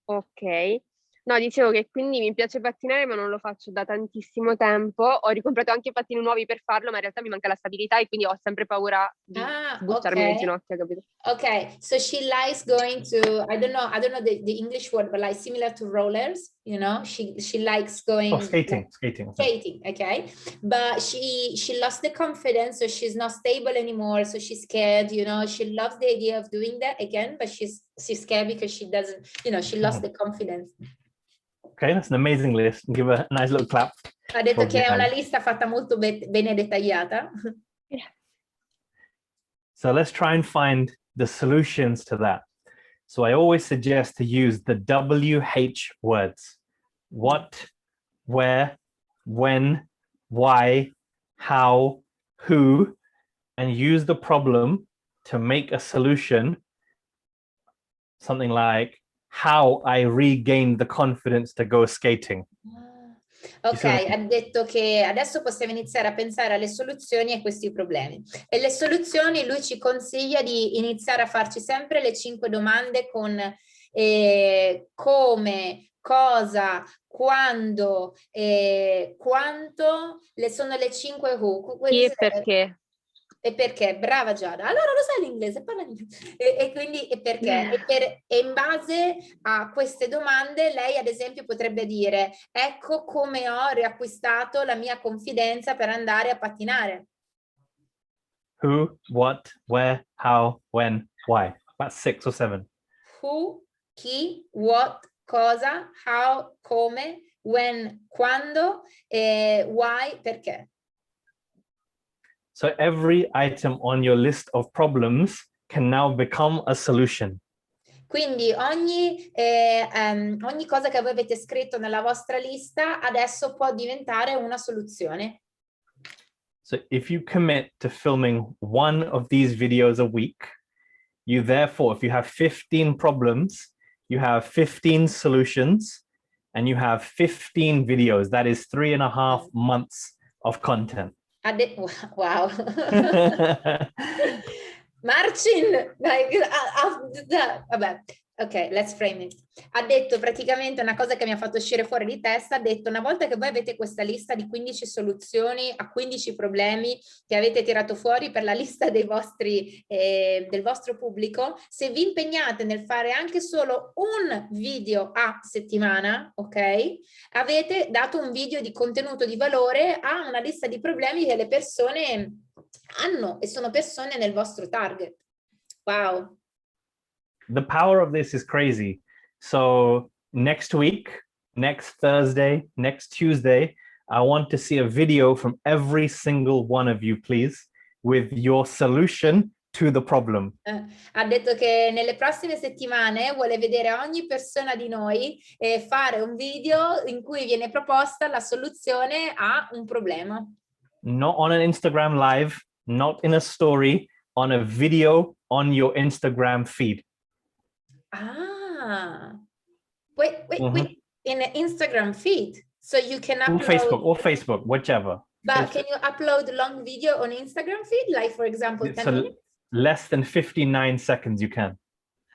Ok. No, dicevo che quindi mi piace pattinare, ma non lo faccio da tantissimo tempo. Ho ricomprato anche pattini nuovi per farlo, ma in realtà mi manca la stabilità e quindi ho sempre paura di buttarmi le ginocchia, capito? Okay, so she likes going to, I don't know the English word, but like similar to rollers, you know, she likes going. Oh, skating. Skating, okay. But she lost the confidence, so she's not stable anymore, so she's scared, you know, she loves the idea of doing that again, but she's scared because she doesn't, you know, she lost the confidence. Okay, that's an amazing list. Give a nice little clap. Ha detto che è una lista fatta molto bene dettagliata. So let's try and find the solutions to that. So I always suggest to use the WH words. What, where, when, why, how, who, and use the problem to make a solution. Something like how I regained the confidence to go skating. Ok, ha detto che adesso possiamo iniziare a pensare alle soluzioni a questi problemi. E le soluzioni lui ci consiglia di iniziare a farci sempre le 5 domande con come, cosa, quando, quanto, sono le 5 who. Chi e perché. E perché? Brava Giada. Allora lo sai l'inglese, parla di più. E quindi e perché? E in base a queste domande lei ad esempio potrebbe dire ecco come ho riacquistato la mia confidenza per andare a pattinare. Who, what, where, how, when, why. About 6 or 7. Who, chi, what, cosa, how, come, when, quando, why, perché. So every item on your list of problems can now become a solution. Quindi ogni cosa che voi avete scritto nella vostra lista adesso può diventare una soluzione. So if you commit to filming one of these videos a week, you therefore, if you have 15 problems, you have 15 solutions, and you have 15 videos. That is 3.5 months of content. Wow. Marcin, vabbè, ok, let's frame it. Ha detto praticamente una cosa che mi ha fatto uscire fuori di testa, ha detto una volta che voi avete questa lista di 15 soluzioni a 15 problemi che avete tirato fuori per la lista dei vostri, del vostro pubblico, se vi impegnate nel fare anche solo un video a settimana, ok? Avete dato un video di contenuto di valore a una lista di problemi che le persone hanno e sono persone nel vostro target. Wow. The power of this is crazy. So next week, next Thursday, next Tuesday, I want to see a video from every single one of you, please, with your solution to the problem. Ha detto che nelle prossime settimane vuole vedere ogni persona di noi fare un video in cui viene proposta la soluzione a un problema. Not on an Instagram live, not in a story, on a video on your Instagram feed. Ah, wait, in an Instagram feed. So you can upload... Or Facebook, whichever. But can you upload long video on Instagram feed? Like for example, 10 minutes? Less than 59 seconds you can.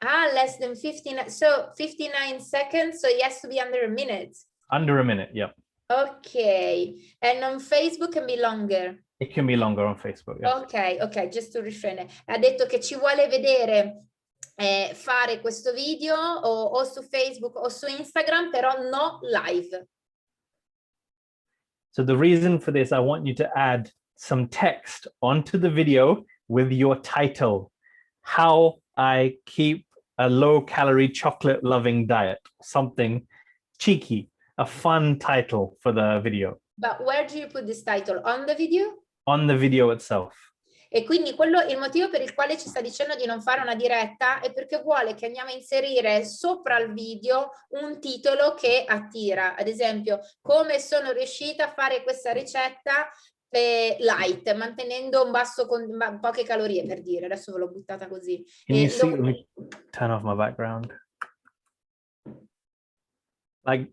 Ah, less than 59. So 59 seconds, so it has to be under a minute. Under a minute, yeah. Okay. And on Facebook can be longer. It can be longer on Facebook. Yeah. Ok, just to refrain. Ha detto che ci vuole vedere fare questo video o su Facebook o su Instagram, però no live. So the reason for this, I want you to add some text onto the video with your title. How I keep a low-calorie chocolate-loving diet. Something cheeky, a fun title for the video. But where do you put this title? On the video? On the video itself. E quindi quello il motivo per il quale ci sta dicendo di non fare una diretta è perché vuole che andiamo a inserire sopra il video un titolo che attira. Ad esempio, come sono riuscita a fare questa ricetta light, mantenendo un basso con poche calorie, per dire. Adesso ve l'ho buttata così. Can you see? Let me turn off my background. Like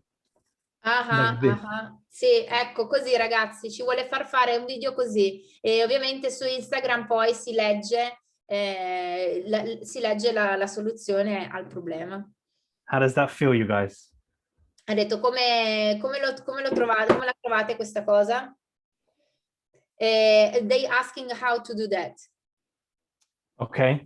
Sì, ecco, così ragazzi, ci vuole far fare un video così e ovviamente su Instagram poi si legge la soluzione al problema. How does that feel, you guys? Ha detto come lo trovate, come la trovate questa cosa? They asking how to do that. Okay.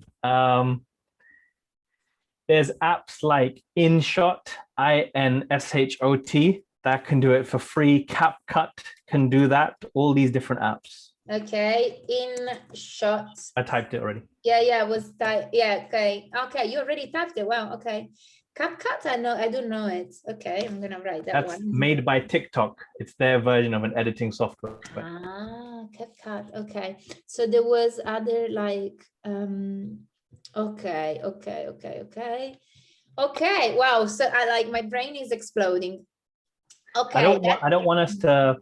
There's apps like InShot, INSHOT, that can do it for free. CapCut can do that, all these different apps. Okay, InShot. I typed it already. Yeah, okay. Okay, you already typed it. Wow, okay. CapCut, I don't know it. Okay, I'm gonna write that That's one. made by TikTok. It's their version of an editing software. Ah, CapCut. Okay. So there was other like okay. Okay, wow. So I like my brain is exploding. Okay. I don't want us to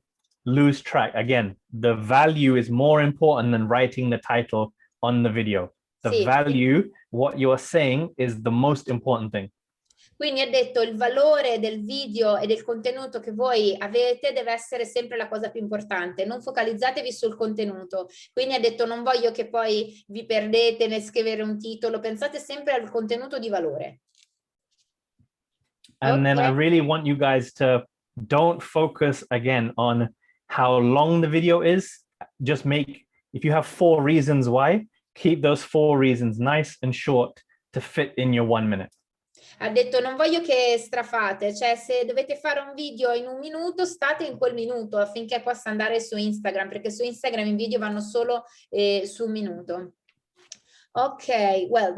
lose track. Again, the value is more important than writing the title on the video. The value, what you're saying, is the most important thing. Quindi ha detto il valore del video e del contenuto che voi avete deve essere sempre la cosa più importante, non focalizzatevi sul contenuto. Quindi ha detto non voglio che poi vi perdete nel scrivere un titolo, pensate sempre al contenuto di valore. And then I really want you guys to don't focus again on how long the video is. Just make, if you have 4 reasons why, keep those 4 reasons nice and short to fit in your 1 minute. Ha detto non voglio che strafate, cioè se dovete fare un video in 1 minuto state in quel minuto affinché possa andare su Instagram, perché su Instagram i video vanno solo su 1 minuto. Ok, well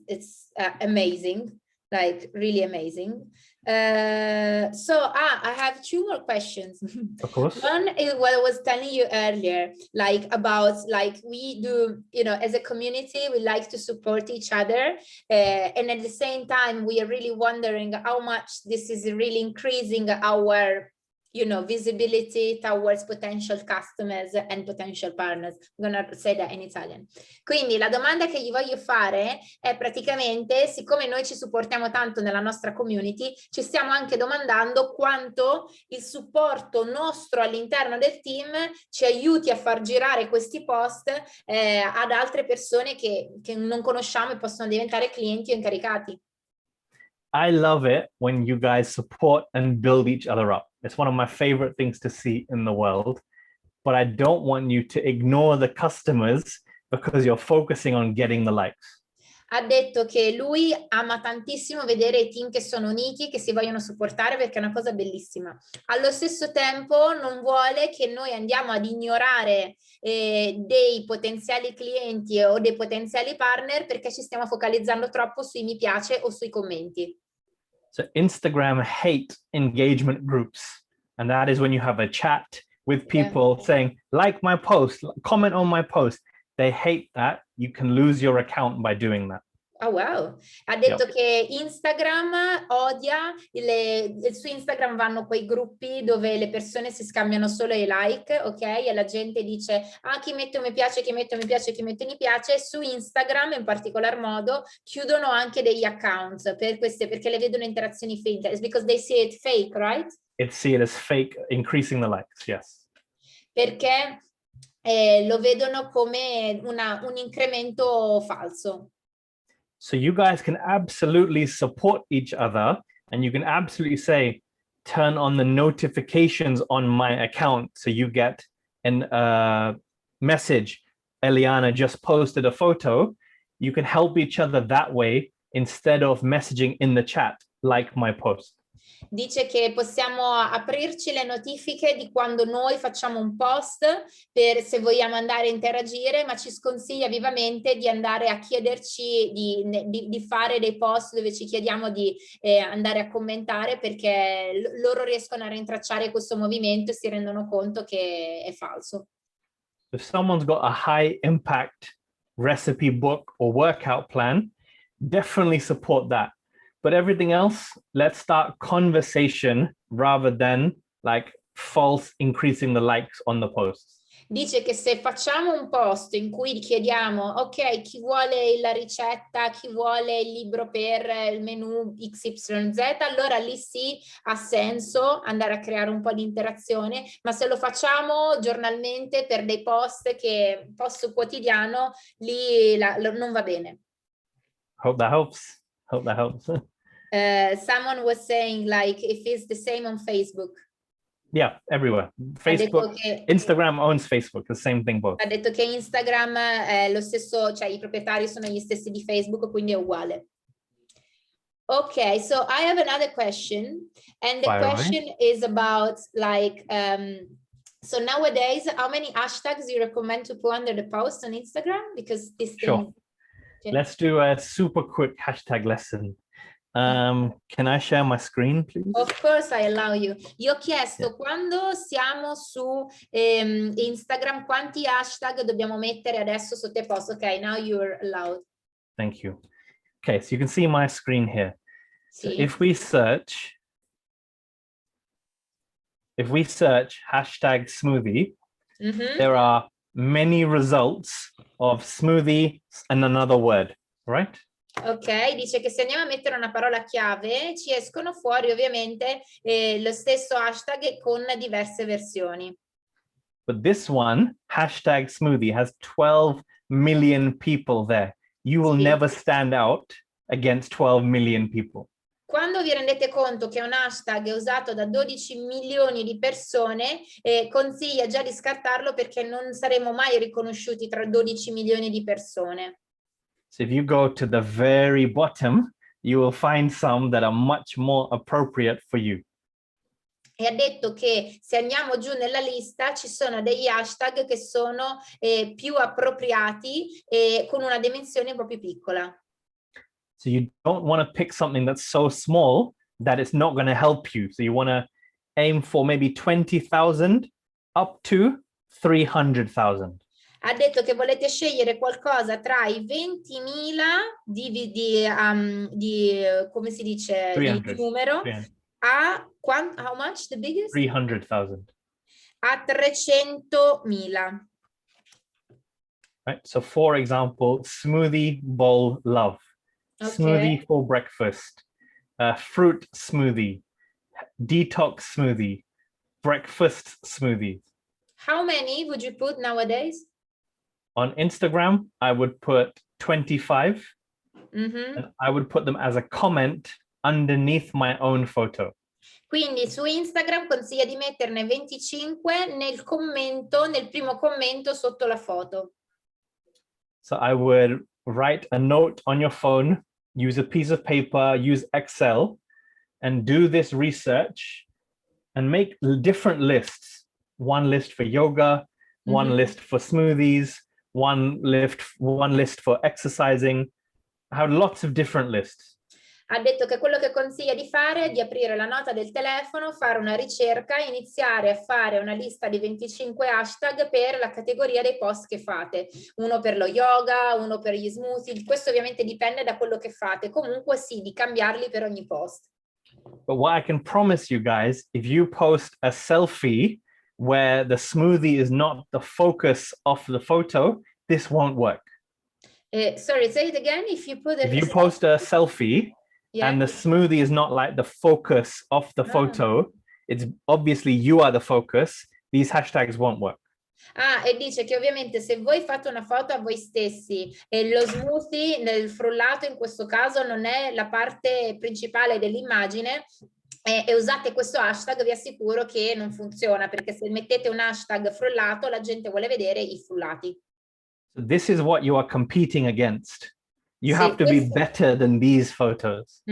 it's amazing, like really amazing. So I have 2 more questions. Of course. One is what I was telling you earlier, like about like we do, you know, as a community, we like to support each other. And at the same time, we are really wondering how much this is really increasing our, you know, visibility towards potential customers and potential partners. I'm gonna say that in Italian. Quindi la domanda che gli voglio fare è praticamente, siccome noi ci supportiamo tanto nella nostra community, ci stiamo anche domandando quanto il supporto nostro all'interno del team ci aiuti a far girare questi post ad altre persone che non conosciamo e possono diventare clienti o incaricati. I love it when you guys support and build each other up. It's one of my favorite things to see in the world, but I don't want you to ignore the customers because you're focusing on getting the likes. Ha detto che lui ama tantissimo vedere i team che sono uniti, che si vogliono supportare perché è una cosa bellissima. Allo stesso tempo non vuole che noi andiamo ad ignorare dei potenziali clienti o dei potenziali partner perché ci stiamo focalizzando troppo sui mi piace o sui commenti. So Instagram hate engagement groups, and that is when you have a chat with people saying, like my post, comment on my post. They hate that. You can lose your account by doing that. Oh wow, ha detto che Instagram odia, su Instagram vanno quei gruppi dove le persone si scambiano solo i like, ok? E la gente dice, ah, chi mette un mi piace, chi mette un mi piace, chi mette un mi piace. Su Instagram in particolar modo chiudono anche degli accounts per queste, perché le vedono interazioni finte. It's because they see it fake, right? It see it as fake, increasing the likes, yes. Perché lo vedono come un incremento falso. So you guys can absolutely support each other, and you can absolutely say, turn on the notifications on my account so you get a message. Eliana just posted a photo. You can help each other that way instead of messaging in the chat like my post. Dice che possiamo aprirci le notifiche di quando noi facciamo un post per se vogliamo andare a interagire, ma ci sconsiglia vivamente di andare a chiederci di fare dei post dove ci chiediamo di andare a commentare perché loro riescono a rintracciare questo movimento e si rendono conto che è falso. If someone's got a high impact recipe book or workout plan, definitely support that. But everything else, let's start conversation rather than like false increasing the likes on the posts. Dice che se facciamo un post in cui chiediamo, ok, chi vuole la ricetta, chi vuole il libro per il menù XYZ, allora lì sì ha senso andare a creare un po' di interazione, ma se lo facciamo giornalmente per dei post quotidiano, lì non va bene. Hope that helps. Hope that helps. Someone was saying like if it's the same on Facebook. Yeah, everywhere. Facebook, Instagram owns Facebook, the same thing both. Ha detto che Instagram è lo stesso, cioè i proprietari sono gli stessi di Facebook, quindi è uguale. Okay, so I have another question, and the question is about like So nowadays, how many hashtags you recommend to put under the post on Instagram? Because this Sure. thing. Let's do a super quick hashtag lesson. Can I share my screen, please? Of course I allow you. Io ho chiesto quando siamo su Instagram quanti hashtag dobbiamo mettere adesso sotto post. Ok, now you're allowed. Thank you. Okay, so you can see my screen here. So Sì. if we search hashtag smoothie, there are many results of smoothie and another word, right? Ok, dice che se andiamo a mettere una parola chiave ci escono fuori ovviamente lo stesso hashtag con diverse versioni. But this one, hashtag smoothie, has 12 million people there. You will Sì. never stand out against 12 million people. Quando vi rendete conto che un hashtag è usato da 12 milioni di persone, consiglia già di scartarlo perché non saremo mai riconosciuti tra 12 milioni di persone. So if you go to the very bottom, you will find some that are much more appropriate for you. E ha detto che se andiamo giù nella lista ci sono degli hashtag che sono più appropriati e con una dimensione un po' più piccola. So you don't want to pick something that's so small that it's not going to help you. So you want to aim for maybe 20,000 up to 300,000. Ha detto che volete scegliere qualcosa tra i 20.000 come si dice, 300. di numero 300. a how much the biggest? 300,000. A 300.000. Right. So for example, smoothie bowl love, smoothie for breakfast, fruit smoothie, detox smoothie, breakfast smoothie. How many would you put nowadays? On Instagram, I would put 25. Mm-hmm. And I would put them as a comment underneath my own photo. Quindi su Instagram consiglia di metterne 25 nel primo commento sotto la foto. So I would write a note on your phone, use a piece of paper, use Excel, and do this research and make different lists. One list for yoga, one list for smoothies, one list for exercising. I have lots of different lists. Ha detto che quello che consiglia di fare è di aprire la nota del telefono, fare una ricerca, iniziare a fare una lista di 25 hashtag per la categoria dei post che fate. Uno per lo yoga, uno per gli smoothie. Questo ovviamente dipende da quello che fate. Comunque sì, di cambiarli per ogni post. But what I can promise you guys, if you post a selfie where the smoothie is not the focus of the photo, this won't work. Sorry, say it again. If you post a selfie, yeah. and the smoothie is not like the focus of the photo, it's obviously you are the focus, these hashtags won't work. E dice che ovviamente se voi fate una foto a voi stessi e lo smoothie nel frullato in questo caso non è la parte principale dell'immagine e usate questo hashtag, vi assicuro che non funziona, perché se mettete un hashtag frullato la gente vuole vedere i frullati. So this is what you are competing against. You Sì, have to be better than these photos.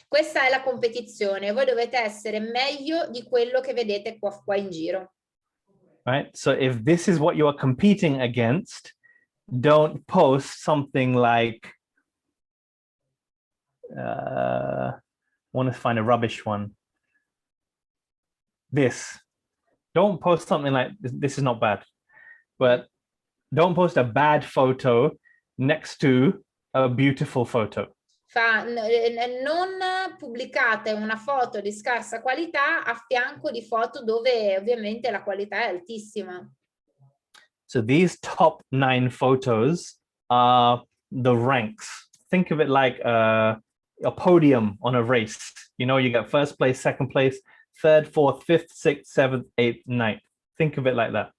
Questa è la competizione, voi dovete essere meglio di quello che vedete qua in giro. Right? So if this is what you are competing against, don't post something like, I want to find a rubbish one. This. Don't post something like, this is not bad, but don't post a bad photo next to a beautiful photo. Non pubblicate una foto di scarsa qualità a fianco di foto dove ovviamente la qualità è altissima. So these top 9 photos are the ranks. Think of it like a podium on a race. You know, you get first place, second place, third, fourth, fifth, sixth, seventh, eighth, ninth. Think of it like that.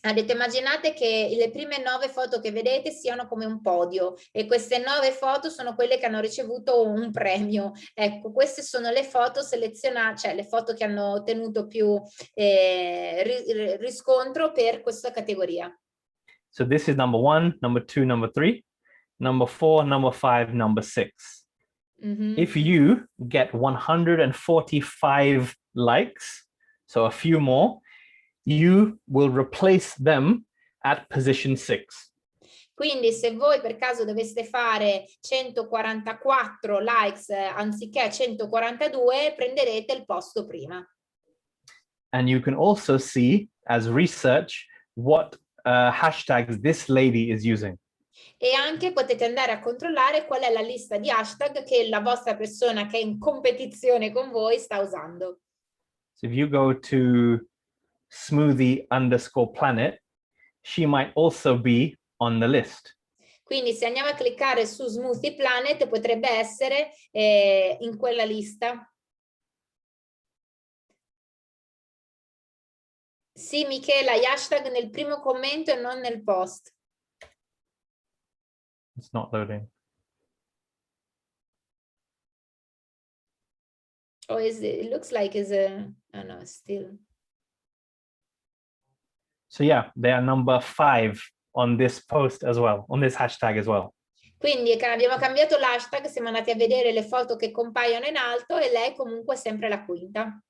Ha detto, immaginate che le prime 9 foto che vedete siano come un podio e queste 9 foto sono quelle che hanno ricevuto un premio. Ecco, queste sono le foto selezionate, cioè le foto che hanno ottenuto più riscontro per questa categoria. So this is number 1, number 2, number 3, number 4, number 5, number 6. If you get 145 likes, so a few more, you will replace them at position 6. Quindi se voi per caso doveste fare 144 likes anziché 142, prenderete il posto prima. And you can also see as research what hashtags this lady is using. E anche potete andare a controllare qual è la lista di hashtag che la vostra persona che è in competizione con voi sta usando. So if you go to smoothie_planet, she might also be on the list. Quindi se andiamo a cliccare su Smoothie Planet potrebbe essere in quella lista. Sì, Michela, gli hashtag nel primo commento e non nel post. It's not loading. Oh, it looks like it's a, oh no, still. So yeah, they are number 5 on this post as well, on this hashtag as well. Quindi abbiamo cambiato l'hashtag, siamo andati a vedere le foto che compaiono in alto e lei comunque è sempre la quinta.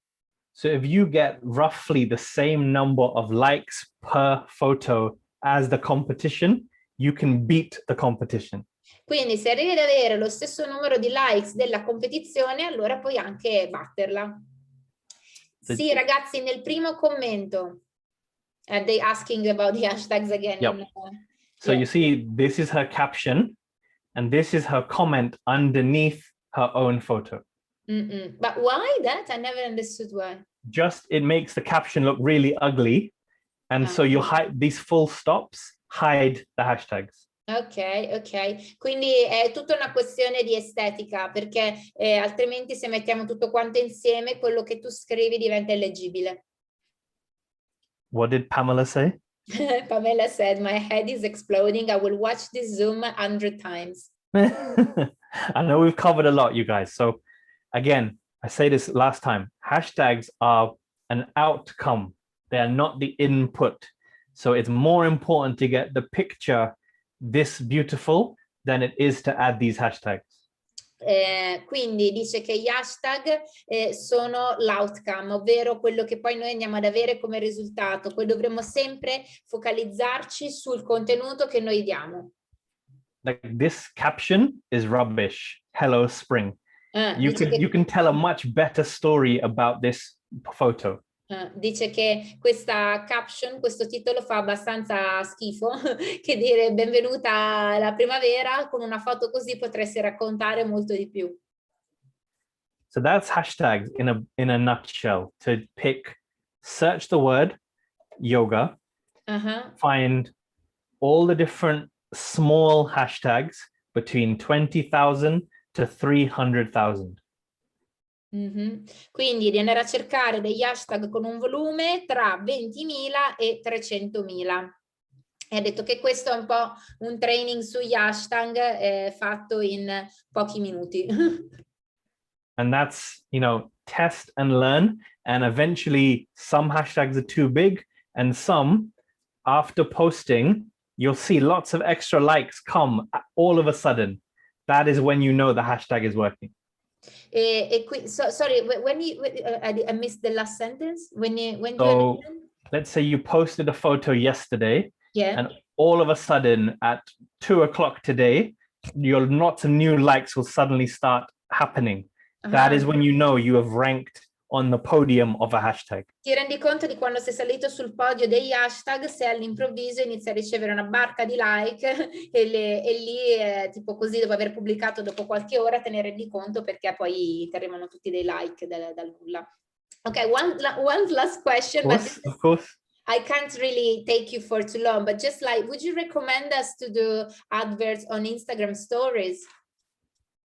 So if you get roughly the same number of likes per photo as the competition, you can beat the competition. Quindi se arrivi ad avere lo stesso numero di likes della competizione, allora puoi anche batterla. Sì, ragazzi, nel primo commento, they asking about the hashtags again. Yep. So you see, this is her caption, and this is her comment underneath her own photo. But why that? I never understood why. Just, it makes the caption look really ugly. And so you hide these full stops, hide the hashtags. Ok. Quindi è tutta una questione di estetica, perché altrimenti se mettiamo tutto quanto insieme, quello che tu scrivi diventa illeggibile. What did Pamela say? Pamela said, my head is exploding. I will watch this Zoom 100 times. I know we've covered a lot, you guys. So again, I say this last time, hashtags are an outcome. They are not the input. So it's more important to get the picture this beautiful than it is to add these hashtags. Quindi dice che gli hashtag sono l'outcome, ovvero quello che poi noi andiamo ad avere come risultato. Poi dovremmo sempre focalizzarci sul contenuto che noi diamo. Like this caption is rubbish. Hello, spring. You can tell a much better story about this photo. Dice che questa caption, questo titolo fa abbastanza schifo, che dire benvenuta alla primavera, con una foto così potresti raccontare molto di più. So that's hashtags in a nutshell. To pick, search the word yoga, find all the different small hashtags between 20,000 to 300,000. Quindi di andare a cercare degli hashtag con un volume tra 20.000 e 300.000. E ha detto che questo è un po' un training sugli hashtag fatto in pochi minuti. And that's, test and learn. And eventually some hashtags are too big, and some, after posting, you'll see lots of extra likes come all of a sudden. That is when you know the hashtag is working. Sorry, I missed the last sentence. So let's say you posted a photo yesterday, and all of a sudden at 2 o'clock today, lots of new likes will suddenly start happening. That is when you know you have ranked on the podium of a hashtag. Ti rendi conto di quando sei salito sul podio degli hashtag, se all'improvviso inizi a ricevere una barca di like e lì tipo così, dopo aver pubblicato dopo qualche ora, te ne rendi conto perché poi ti arrivano tutti dei like dal nulla. Okay, one last question. Of course. I can't really take you for too long, but just like, would you recommend us to do adverts on Instagram stories?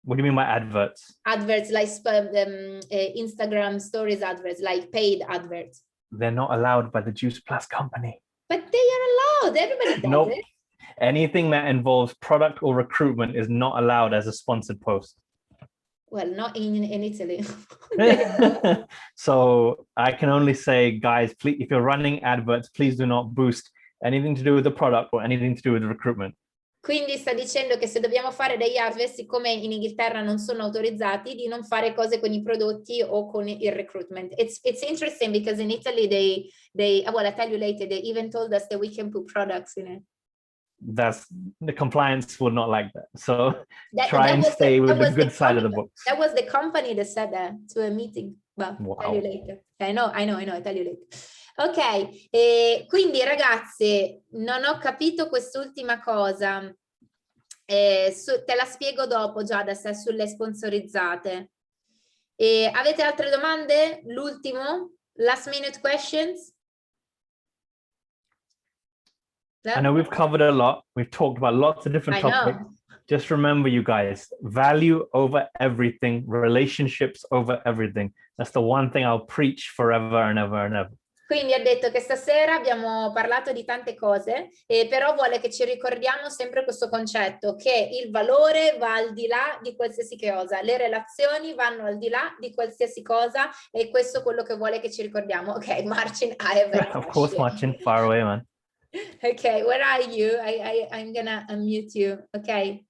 What do you mean by adverts? Adverts like Instagram stories adverts, like paid adverts. They're not allowed by the Juice Plus company. But they are allowed. Everybody does it. Anything that involves product or recruitment is not allowed as a sponsored post. Well, not in Italy. So I can only say, guys, please, if you're running adverts, please do not boost anything to do with the product or anything to do with the recruitment. Quindi sta dicendo che se dobbiamo fare degli harvest, siccome in Inghilterra non sono autorizzati, di non fare cose con i prodotti o con il recruitment. It's interesting because in Italy well, I tell you later, they even told us that we can put products in it. That's the compliance would not like that. So try and stay with the good side of the books. That was the company that said that to a meeting. But Wow. tell you later. I know, I tell you later. Ok, quindi ragazzi, non ho capito quest'ultima cosa. Te la spiego dopo, Giada, se è sulle sponsorizzate. Avete altre domande? L'ultimo? Last minute questions? I know we've covered a lot. We've talked about lots of different topics. Just remember, you guys, value over everything, relationships over everything. That's the one thing I'll preach forever and ever and ever. Quindi ha detto che stasera abbiamo parlato di tante cose, però vuole che ci ricordiamo sempre questo concetto, che il valore va al di là di qualsiasi cosa, le relazioni vanno al di là di qualsiasi cosa, e questo è quello che vuole che ci ricordiamo. Ok, Marcin, I have a question. Of course, Marcin, far away, man. Okay, where are you? I'm gonna unmute you. Okay.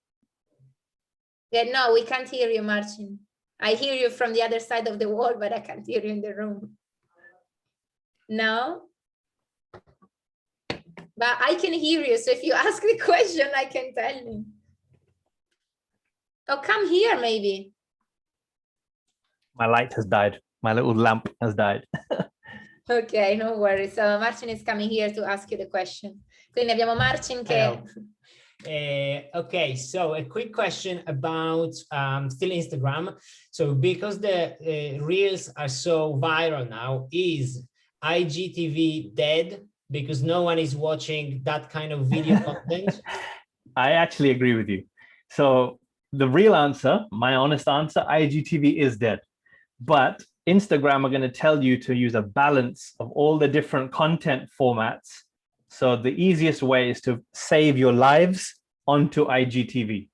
Yeah, no, we can't hear you, Marcin. I hear you from the other side of the wall, but I can't hear you in the room. No? But I can hear you, so if you ask the question, I can tell you. Oh, come here, maybe. My light has died. My little lamp has died. Okay, no worries. So Marcin is coming here to ask you the question. Quindi abbiamo Marcin che... Okay, so a quick question about still Instagram. So because the reels are so viral now, is IGTV dead because no one is watching that kind of video content? I actually agree with you. So the real answer, my honest answer, IGTV is dead. But Instagram are going to tell you to use a balance of all the different content formats. So the easiest way is to save your lives onto IGTV.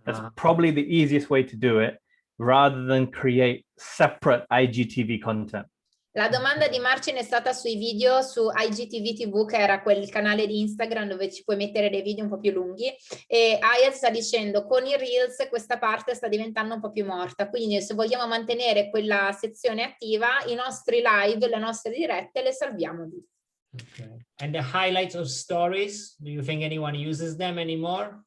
That's probably the easiest way to do it, rather than create separate IGTV content. La domanda di Marcin è stata sui video su IGTV TV, che era quel canale di Instagram dove ci puoi mettere dei video un po' più lunghi, e Ayaz sta dicendo con i Reels questa parte sta diventando un po' più morta, quindi se vogliamo mantenere quella sezione attiva, i nostri live, le nostre dirette le salviamo lì. Okay. And the highlights of stories, do you think anyone uses them anymore?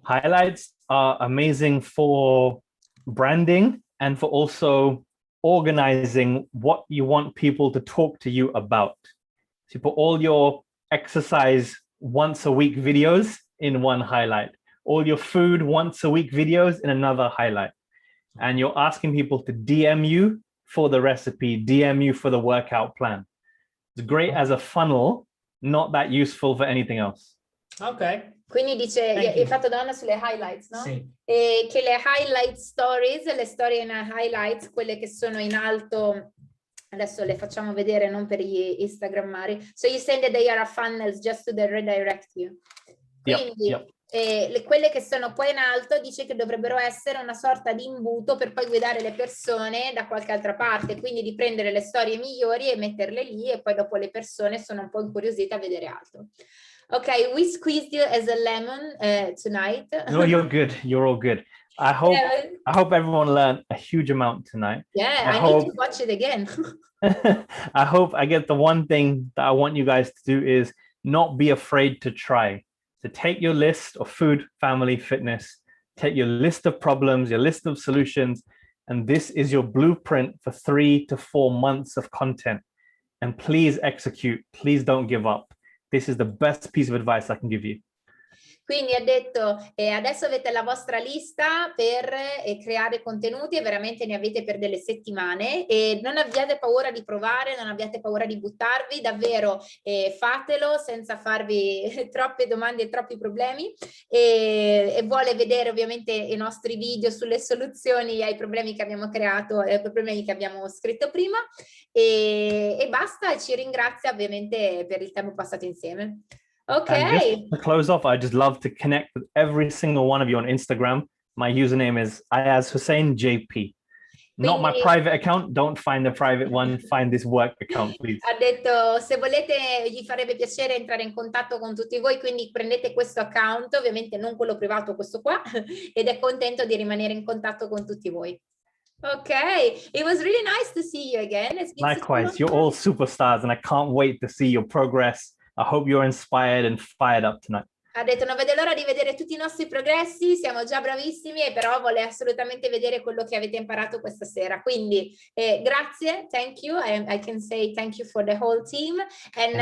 Highlights are amazing for branding and for also organizing what you want people to talk to you about. So you put all your exercise once a week videos in one highlight, all your food once a week videos in another highlight. And you're asking people to DM you for the recipe, DM you for the workout plan. It's great as a funnel, not that useful for anything else. Okay. Quindi dice, hai fatto domanda sulle highlights, no? Sì. E che le highlight stories, le storie in highlights, quelle che sono in alto, adesso le facciamo vedere non per gli instagrammari. So you saying that they are funnels just to redirect you. Quindi quelle che sono poi in alto dice che dovrebbero essere una sorta di imbuto per poi guidare le persone da qualche altra parte, quindi di prendere le storie migliori e metterle lì, e poi dopo le persone sono un po' incuriosite a vedere altro. Okay, we squeezed you as a lemon tonight. No, you're good. You're all good. I hope everyone learned a huge amount tonight. Yeah, I need to watch it again. I hope I get the one thing that I want you guys to do is not be afraid to try. So take your list of food, family, fitness, take your list of problems, your list of solutions, and this is your blueprint for 3 to 4 months of content. And please execute. Please don't give up. This is the best piece of advice I can give you. Quindi ha detto, adesso avete la vostra lista per creare contenuti, e veramente ne avete per delle settimane, e non abbiate paura di provare, non abbiate paura di buttarvi, davvero fatelo senza farvi troppe domande e troppi problemi, e vuole vedere ovviamente i nostri video sulle soluzioni ai problemi che abbiamo creato, ai problemi che abbiamo scritto prima, e basta, e ci ringrazia ovviamente per il tempo passato insieme. Okay. And just to close off, I just love to connect with every single one of you on Instagram. My username is Ayaz Hussain JP. Not my Quindi- private account. Don't find the private one. Find this work account, please. Ha detto se volete gli farebbe piacere entrare in contatto con tutti voi, quindi prendete questo account, ovviamente non quello privato, questo qua, ed è contento di rimanere in contatto con tutti voi. Ok, it was really nice to see you again. It's been such a Likewise, long you're time. all superstars and I can't wait to see your progress. I hope you're inspired and fired up tonight. Ha detto non vedo l'ora di vedere tutti i nostri progressi, siamo già bravissimi e però vuole assolutamente vedere quello che avete imparato questa sera. Quindi grazie, thank you. I can say thank you for the whole team and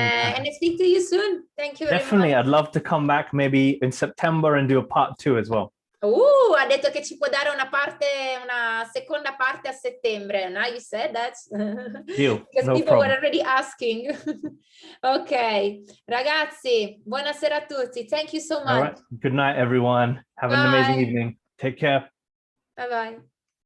I speak to you soon. Thank you very Definitely, much. I'd love to come back maybe in September and do a part 2 as well. Ha detto che ci può dare una seconda parte a settembre. Now you said that. Deal, Because no people were problem. already asking. Ok, ragazzi, buonasera a tutti. Thank you so much. All right, good night everyone. Have an amazing Bye. evening. Take care. Bye bye.